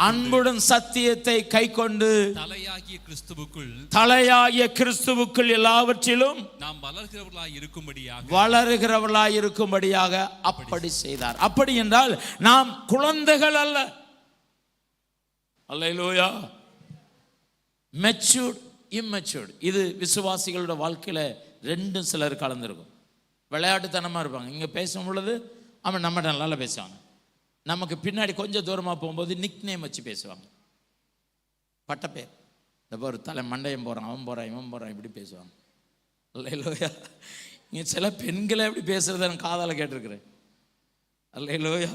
அன்புடன் சத்தியத்தை கைக்கொண்டு தலையாகிய கிறிஸ்துவுக்குள் எல்லாவற்றிலும் நாம் வளருகிறவர்களாய் இருக்கும்படியாக அப்படி செய்தார். அப்படி என்றால் நாம் குழந்தைகள் அல்ல. அல்லேலூயா. மெச்சூர்ட், இம்மெச்சூர்ட், இது விசுவாசிகளோட வாழ்க்கையில ரெண்டும் சிலர் கலந்துருக்கும். விளையாட்டுத்தனமா இருப்பாங்க, இங்க பேசும் பொழுது அவன் நம்ம நல்லா பேசுவாங்க, நமக்கு பின்னாடி கொஞ்சம் தூரமா போகும்போது நிக் நேம் வச்சு பேசுவாங்க, பட்டப்பேர். இந்த ஒரு தலை மண்டையம் போறான், அவன் போறான், இவன் போறான், இப்படி பேசுவாங்க. அல்லேலூயா. இங்கே சில பெண்களை எப்படி பேசுறத நான் காதால கேட்டிருக்கிறேன். அல்லேலூயா.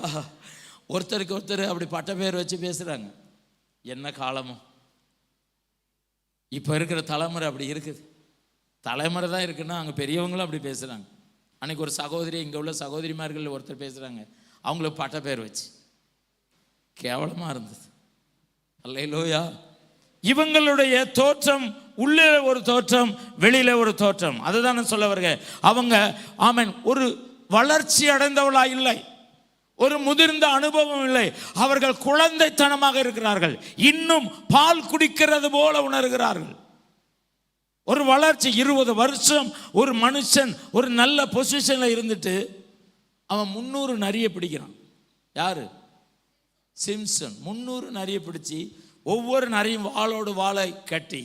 ஒருத்தருக்கு ஒருத்தர் அப்படி பட்ட பேர் வச்சு பேசுறாங்க. என்ன காலமோ, இப்போ இருக்கிற தலைமுறை அப்படி இருக்குது. தலைமுறை தான் இருக்குன்னா அங்கே பெரியவங்களும் அப்படி பேசுகிறாங்க. அன்றைக்கி ஒரு சகோதரி, இங்கே உள்ள சகோதரிமார்கள் ஒருத்தர் பேசுகிறாங்க, அவங்களுக்கு பட்ட பேர் வச்சு கேவலமாக இருந்தது. அல்லேலூயா. இவங்களுடைய தோற்றம் உள்ளே ஒரு தோற்றம், வெளியில ஒரு தோற்றம். அதுதான் நான் சொல்ல வருக. அவங்க ஆமென் ஒரு வளர்ச்சி அடைந்தவளா இல்லை, ஒரு முதிர்ந்த அனுபவம் இல்லை. அவர்கள் குழந்தைத்தனமாக இருக்கிறார்கள், இன்னும் பால் குடிக்கிறது போல உணர்கிறார்கள். ஒரு வளர்ச்சி. 20 வருஷம் ஒரு மனுஷன் ஒரு நல்ல பொசிஷன்ல இருந்துட்டு அவன் 300 நரியை பிடிக்கிறான். யாரு? சிம்சன். 300 நரியை பிடிச்சி ஒவ்வொரு நரியும் வாளோடு வாளை கட்டி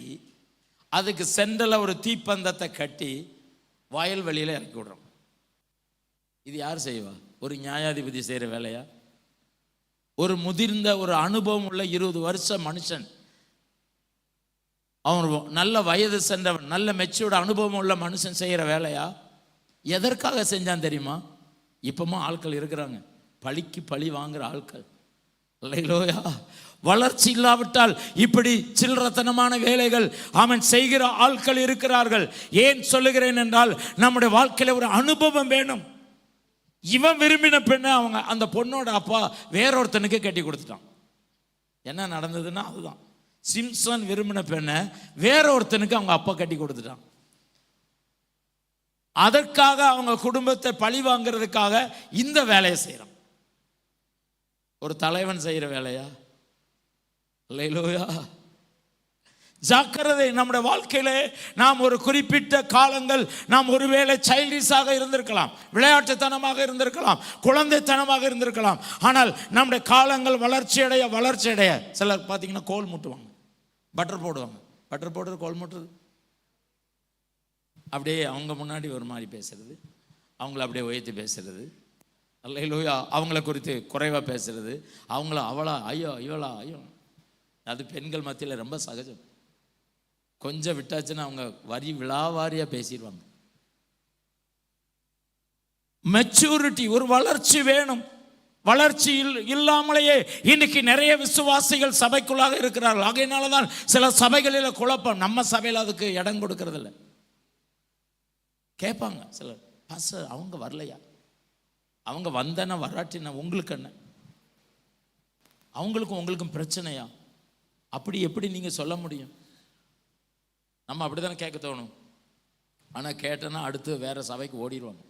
அதுக்கு சென்டரில் ஒரு தீப்பந்தத்தை கட்டி வயல்வெளியில் இறக்கி விடுறான். இது யார் செய்வா? ஒரு நியாயாதிபதி செய்கிற வேலையா? ஒரு முதிர்ந்த ஒரு அனுபவம் உள்ள 20 வருஷ மனுஷன், அவன் நல்ல வயது சென்றவன், நல்ல மெச்சூர்டு அனுபவம் உள்ள மனுஷன் செய்கிற வேலையா? எதற்காக செஞ்சான் தெரியுமா? இப்பவும் ஆட்கள் இருக்கிறாங்க, பழிக்கு பழி வாங்குற ஆட்கள். அல்லேலூயா. வளர்ச்சி இல்லாவிட்டால் இப்படி சில்லறத்தனமான வேலைகள் அவன் செய்கிற ஆட்கள் இருக்கிறார்கள். ஏன் சொல்லுகிறேன் என்றால், நம்முடைய வாழ்க்கையில ஒரு அனுபவம் வேணும். இவன் விரும்பின பெண்ணை அவங்க அந்த பொண்ணோட அப்பா வேறொருத்தனுக்கு கட்டி கொடுத்துட்டான். என்ன நடந்ததுன்னா அதுதான். சிம்சன் விரும்பின பெண்ணை வேறொருத்தனுக்கு அவங்க அப்பா கட்டி கொடுத்துட்டான். அதற்காக அவங்க குடும்பத்தை பழி வாங்கிறதுக்காக இந்த வேலையை செய்யறான். ஒரு தலைவன் செய்கிற வேலையா? அல்லேலூயா. ஜாக்கிரதை. நம்முடைய வாழ்க்கையிலே நாம் ஒரு குறிப்பிட்ட காலங்கள் நாம் ஒருவேளை சைல்டிஷாக இருந்திருக்கலாம், விளையாட்டுத்தனமாக இருந்திருக்கலாம், குழந்தைத்தனமாக இருந்திருக்கலாம். ஆனால் நம்முடைய காலங்கள் வளர்ச்சி அடைய சிலர் பார்த்தீங்கன்னா கோல் மூட்டுவாங்க, பட்டர் போடுவாங்க. பட்டர் போடுறது, கோல் மூட்டுறது, அப்படியே அவங்க முன்னாடி ஒரு மாதிரி பேசுறது, அவங்கள அப்படியே உயர்த்தி பேசுறது. அல்லேலூயா. அவங்கள குறித்து குறைவாக பேசுறது, அவங்கள அவளா ஐயோ இவளா ஐயோ. அது பெண்கள் மத்தியில் ரொம்ப சகஜம். கொஞ்சம் விட்டாச்சுன்னா அவங்க விழாவாரியாக பேசிடுவாங்க. மெச்சூரிட்டி, ஒரு வளர்ச்சி வேணும். வளர்ச்சி இல்லாமலேயே இன்னைக்கு நிறைய விசுவாசிகள் சபைக்குள்ளாக இருக்கிறார்கள். ஆகையினால தான் சில சபைகளில் குழப்பம். நம்ம சபையில் அதுக்கு இடம் கொடுக்கறதில்ல. கேட்பாங்க சிலர், பாஸ்டர் அவங்க வரலையா? அவங்க வந்தனா வராட்டினா உங்களுக்கு என்ன? அவங்களுக்கும் உங்களுக்கும் பிரச்சனையா? அப்படி எப்படி நீங்க சொல்ல முடியும்? நம்ம அப்படித்தானே கேட்க தோணும். ஆனா கேட்டனா அடுத்து வேற சபைக்கு ஓடிடுவாங்க.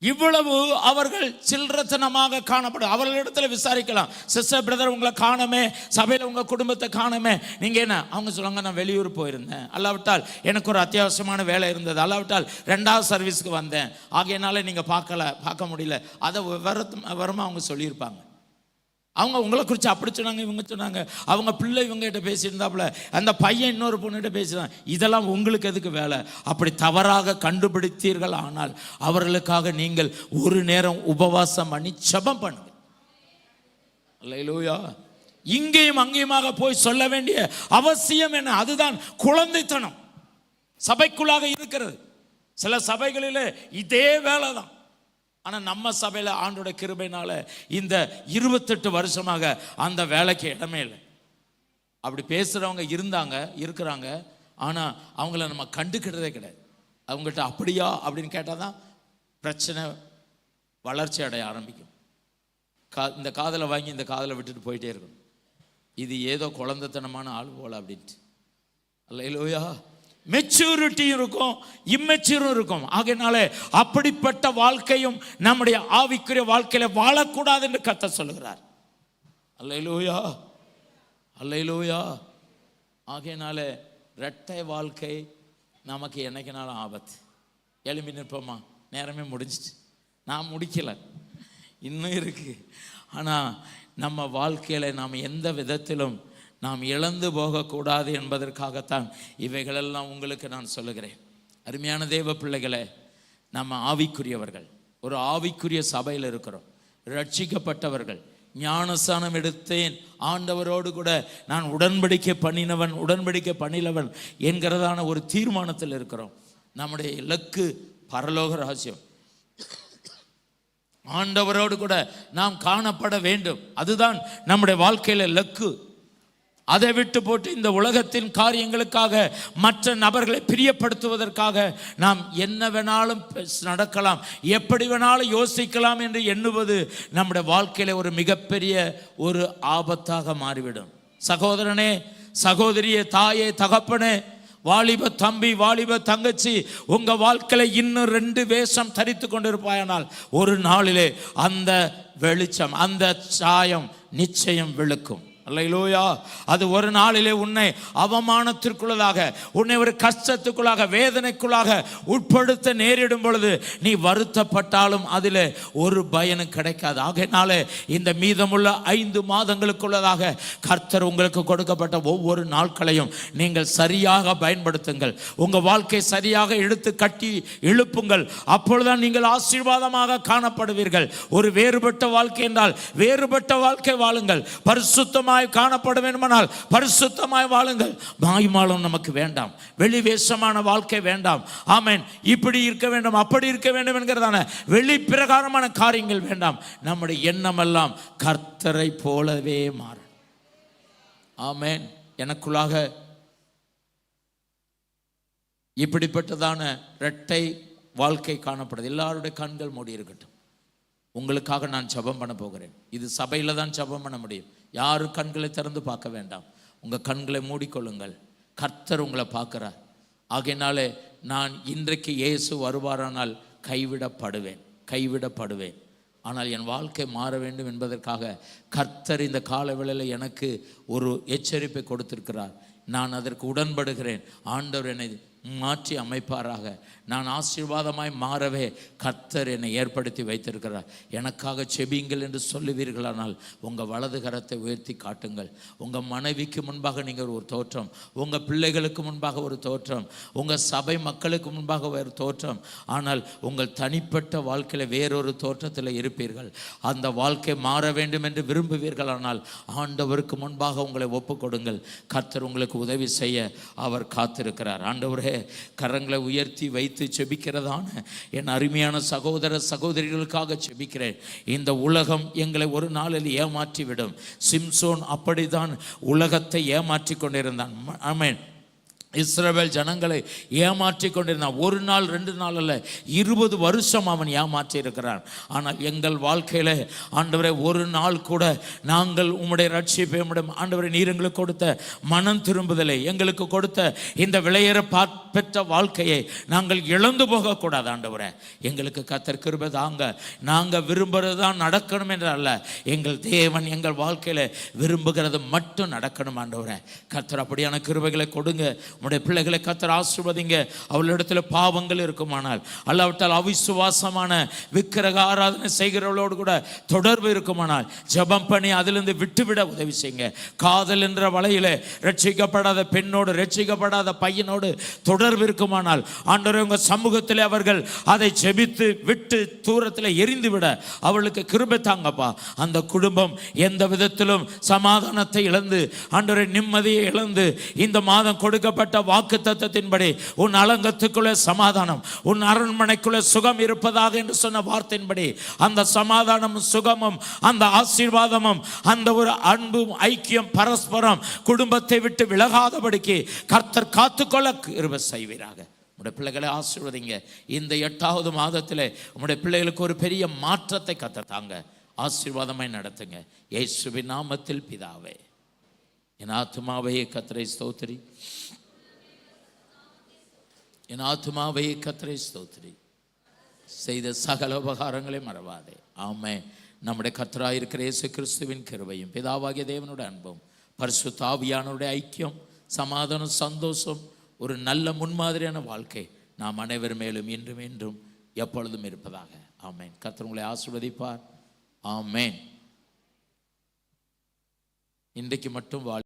இவ்வளவு அவர்கள் சில்லறத்தனமாக காணப்படும். அவர்களிடத்துல விசாரிக்கலாம், சிஸ்டர் பிரதர் உங்களை காணமே, சபையில் உங்க குடும்பத்தை காணமே, நீங்க என்ன? அவங்க சொல்லுவாங்க, நான் வெளியூர் போயிருந்தேன், அல்லாவிட்டால் எனக்கு ஒரு அத்தியாவசியமான வேலை இருந்தது, அல்லாவிட்டால் 2வது சர்வீஸ்க்கு வந்தேன், ஆகையினால நீங்க பார்க்க முடியல. அதை விவரமா அவங்க சொல்லியிருப்பாங்க. அவங்க உங்களை குறித்து அப்படி சொன்னாங்க, இவங்க சொன்னாங்க, அவங்க பிள்ளை இவங்ககிட்ட பேசியிருந்தாப்புல, அந்த பையன் இன்னொரு பொண்ணுகிட்ட பேசினான். இதெல்லாம் உங்களுக்கு எதுக்கு வேலை? அப்படி தவறாக கண்டுபிடித்தீர்கள் ஆனால் அவர்களுக்காக நீங்கள் ஒரு நேரம் உபவாசம் பண்ணி ஜெபம் பண்ணுங்க. அல்லேலூயா. இங்கேயும் அங்கேயுமாக போய் சொல்ல வேண்டிய அவசியம் என்ன? அதுதான் குழந்தைத்தனம் சபைக்குள்ளாக இருக்கிறது. சில சபைகளில் இதே வேலை தான். ஆனால் நம்ம சபையில் ஆண்டோட கிருபையினால இந்த 28 வருஷமாக அந்த வேலைக்கு இடமே இல்லை. அப்படி பேசுகிறவங்க இருக்கிறாங்க. ஆனால் அவங்கள நம்ம கண்டுக்கிட்டதே கிடையாது. அவங்கள்ட்ட அப்படியா அப்படின்னு கேட்டால் தான் பிரச்சனை வளர்ச்சி அடைய ஆரம்பிக்கும். இந்த காதலை வாங்கி இந்த காதலை விட்டுட்டு போயிட்டே இருக்கணும். இது ஏதோ குழந்தைத்தனமான ஆள் போல அப்படின்ட்டு. அல்லேலூயா. மெச்சூரிட்டி இருக்கும், இம்மெச்சூரும் இருக்கும். ஆகையினால அப்படிப்பட்ட வாழ்க்கையும் நம்முடைய ஆவிக்குரிய வாழ்க்கையில வாழக்கூடாது என்று கர்த்தர் சொல்லுகிறார். அல்லேலூயா, அல்லேலூயா. ஆகையினால இரட்டை வாழ்க்கை நமக்கு என்னைக்குனாலும் ஆபத்து. எழும்பி நிற்போமா? நேரமே முடிஞ்சிச்சு. நான் முடிக்கல, இன்னும் இருக்கு. ஆனால் நம்ம வாழ்க்கையில நாம் எந்த விதத்திலும் நாம் இழந்து போகக்கூடாது என்பதற்காகத்தான் இவைகளெல்லாம் உங்களுக்கு நான் சொல்லுகிறேன். அருமையான தேவ பிள்ளைகளே, நம்ம ஆவிக்குரியவர்கள், ஒரு ஆவிக்குரிய சபையில் இருக்கிறோம், ரட்சிக்கப்பட்டவர்கள், ஞானஸ்நானம் எடுத்தேன், ஆண்டவரோடு கூட நான் உடன்படிக்கை பண்ணினவன் என்கிறதான ஒரு தீர்மானத்தில் இருக்கிறோம். நம்முடைய இலக்கு பரலோக ராஜ்யம். ஆண்டவரோடு கூட நாம் காணப்பட வேண்டும். அதுதான் நம்முடைய வாழ்க்கையில இலக்கு. அதை விட்டு போட்டு இந்த உலகத்தின் காரியங்களுக்காக, மற்ற நபர்களை பிரியப்படுத்துவதற்காக நாம் என்ன வேணாலும் நடக்கலாம், எப்படி வேணாலும் யோசிக்கலாம் என்று எண்ணுவது நம்முடைய வாழ்க்கையில ஒரு மிகப்பெரிய ஒரு ஆபத்தாக மாறிவிடும். சகோதரனே, சகோதரியே, தாயே, தகப்பனே, வாலிப தம்பி, வாலிப தங்கச்சி, உங்க வாழ்க்கையில இன்னும் 2 வேஷம் தரித்து கொண்டிருப்பாயானால் ஒரு நாளிலே அந்த வெளிச்சம், அந்த சாயம் நிச்சயம் விழுக்கும். அல்லேலூயா. அது ஒரு நாளிலே உன்னை அவமானத்திற்குள்ளதாக, உன்னை ஒரு கஷ்டத்துக்குள்ளாக, வேதனைக்குள்ளாக உட்படுத்த நேரிடும் பொழுது நீ வருத்தப்பட்டாலும் அதில் ஒரு பயனும் கிடைக்காது. ஆகையினாலே இந்த மீதமுள்ள 5 மாதங்களுக்குள்ளதாக கர்த்தர் உங்களுக்கு கொடுக்கப்பட்ட ஒவ்வொரு நாட்களையும் நீங்கள் சரியாக பயன்படுத்துங்கள். உங்கள் வாழ்க்கை சரியாக எடுத்து கட்டி எழுப்புங்கள். அப்பொழுதுதான் நீங்கள் ஆசீர்வாதமாக காணப்படுவீர்கள். ஒரு வேறுபட்ட வாழ்க்கை என்றால் வேறுபட்ட வாழ்க்கை வாழுங்கள். பரிசுத்தமாய் காணப்பட வேண்டுமானால் பரிசுத்தமாய் வாழுங்கள். மாய்மாலம் நமக்கு வேண்டாம். வெளி வேஷமான வாழ்க்கை வேண்டாம். ஆமென். இப்படி இருக்க வேண்டும், அப்படி இருக்க வேண்டும் என்கிறதான வெளி பிரகாரமான காரியங்கள் வேண்டாம். நம்முடைய எண்ணம் எல்லாம் கர்த்தரை போலவே மாறும். ஆமென். எனக்குள்ளாக இப்படிப்பட்டதான இரட்டை வாழ்க்கை காணப்படுது. எல்லாருடைய கண்கள் மூடி இருக்கட்டும். உங்களுக்காக நான் ஜெபம் பண்ண போகிறேன். இது சபையில் தான் ஜெபம் பண்ண முடியும். யாரும் கண்களை திறந்து பார்க்க வேண்டாம். உங்கள் கண்களை மூடிக்கொள்ளுங்கள். கர்த்தர் உங்களை பார்க்குறார். ஆகையினாலே நான் இன்றைக்கு இயேசு வருவாரானால் கைவிடப்படுவேன். ஆனால் என் வாழ்க்கை மாற வேண்டும் என்பதற்காக கர்த்தர் இந்த காலவேளையில் எனக்கு ஒரு எச்சரிப்பை கொடுத்திருக்கிறார். நான் அதற்கு உடன்படுகிறேன். ஆண்டவர் என்னை மாற்றி அமைப்பாராக. நான் ஆசீர்வாதமாய் மாறவே கர்த்தர் என்னை ஏற்படுத்தி வைத்திருக்கிறார். எனக்காக செபியுங்கள் என்று சொல்லுவீர்களானால் உங்கள் வலது கரத்தை உயர்த்தி காட்டுங்கள். உங்கள் மனைவிக்கு முன்பாக நீங்கள் ஒரு தோற்றம், உங்கள் பிள்ளைகளுக்கு முன்பாக ஒரு தோற்றம், உங்கள் சபை மக்களுக்கு முன்பாக ஒரு தோற்றம். ஆனால் உங்கள் தனிப்பட்ட வாழ்க்கையில் வேறொரு தோற்றத்தில் இருப்பீர்கள். அந்த வாழ்க்கை மாற வேண்டும் என்று விரும்புவீர்களானால் ஆண்டவருக்கு முன்பாக உங்களை ஒப்புக் கொடுங்கள். கர்த்தர் உங்களுக்கு உதவி செய்ய அவர் காத்திருக்கிறார். ஆண்டவரே, கரங்களை உயர்த்தி வைத்து செபிக்கிறதான என் அருமையான சகோதர சகோதரிகளுக்காக செபிக்கிறேன். இந்த உலகம் எங்களை ஒரு நாளில் ஏமாற்றிவிடும். சிம்சோன் அப்படித்தான் உலகத்தை ஏமாற்றி கொண்டிருந்தான். ஆமென். இஸ்ரவேல் ஜனங்களை ஏமாற்றி கொண்டிருந்தான். ஒரு நாள் 2 நாள் அல்ல, 20 வருஷம் அவன் ஏமாற்றி இருக்கிறான். ஆனால் எங்கள் வாழ்க்கையில் ஆண்டவரே ஒரு நாள் கூட நாங்கள் உம்முடைய ரட்சிப்பை, ஆண்டவரை நீர் எங்களுக்கு கொடுத்த மனம் திரும்புதலை, எங்களுக்கு கொடுத்த இந்த விலையேற பெற்ற வாழ்க்கையை நாங்கள் இழந்து போகக்கூடாது. ஆண்டவரே, எங்களுக்கு கர்த்தர் கிருபை தாங்க. நாங்கள் விரும்புகிறது தான் நடக்கணும் என்று அல்ல, எங்கள் தேவன் எங்கள் வாழ்க்கையில் விரும்புகிறது மட்டும் நடக்கணும். ஆண்டவரே, கர்த்தர் அப்படியான கிருபைகளை கொடுங்க. உம்முடைய பிள்ளைகளை கர்த்தர் ஆசீர்வதிங்க. அவளிடத்தில் பாவங்கள் இருக்குமானால், அல்லாவிட்டால் அவிசுவாசமான விக்கிரக ஆராதனை செய்கிறவளோடு கூட தொடர்பு இருக்குமானால் ஜெபம் பண்ணி அதிலிருந்து விட்டுவிட உதவி செய்யுங்க. காதல் என்ற வலையிலே ரட்சிக்கப்படாத பெண்ணோடு, ரட்சிக்கப்படாத பையனோடு தொடர்பு இருக்குமானால் ஆண்டவரே, உங்கள் சமூகத்தில் அவர்கள் அதை ஜெபித்து விட்டு தூரத்தில் எரிந்துவிட அவளுக்கு கிருபை தாங்கப்பா. அந்த குடும்பம் எந்த விதத்திலும் சமாதானத்தை இழந்து, ஆண்டவரே நிம்மதியை இழந்து, இந்த மாதம் கொடுக்கப்பட்ட வாக்கு தத்தத்தின்படி உன் அலங்கத்துக்குள்ளே சமாதானம், உன் அரண்மனைக்குள்ளே சுகம் இருப்பதாக என்று சொன்ன வார்த்தையின்படி அந்த சமாதானமும் சுகமும் அந்த ஆசீர்வாதமும் அந்த ஒரு அன்பும் ஐக்கியம் பரஸ்பரம் குடும்பத்தை விட்டு விலகாதபடிக்கு கர்த்தர் காத்துக்கொள்ள கிருபை செய்வீராக. உடைய பிள்ளைகளை ஆசீர்வதிங்க. இந்த 8வது மாதத்தில் உடைய பிள்ளைகளுக்கு ஒரு பெரிய மாற்றத்தை கத்தத்தாங்க. ஆசீர்வாதமாய் நடத்துங்க. இயேசுவின் நாமத்தில் பிதாவே. என் ஆத்துமாவே கர்த்தரை ஸ்தோத்திரி, என் ஆத்துமாவே கர்த்தரை ஸ்தோத்திரி, செய்த சகல உபகாரங்களை மறவாதே. ஆமென். நம்முடைய கர்த்தராய் இருக்கிற இயேசு கிறிஸ்துவின் கிருபையும் பிதாவாகிய தேவனுடைய அன்பும் பரிசுத்த ஆவியானவருடைய ஐக்கியம், சமாதானம், சந்தோஷம், ஒரு நல்ல முன்மாதிரியான வாழ்க்கை நாம் அனைவர் மேலும் இன்றும் இன்றும் எப்பொழுதும் இருப்பதாக. ஆமென். கர்த்தர் உங்களை ஆசீர்வதிப்பார். ஆமென். இன்றைக்கு மட்டும் வாழ்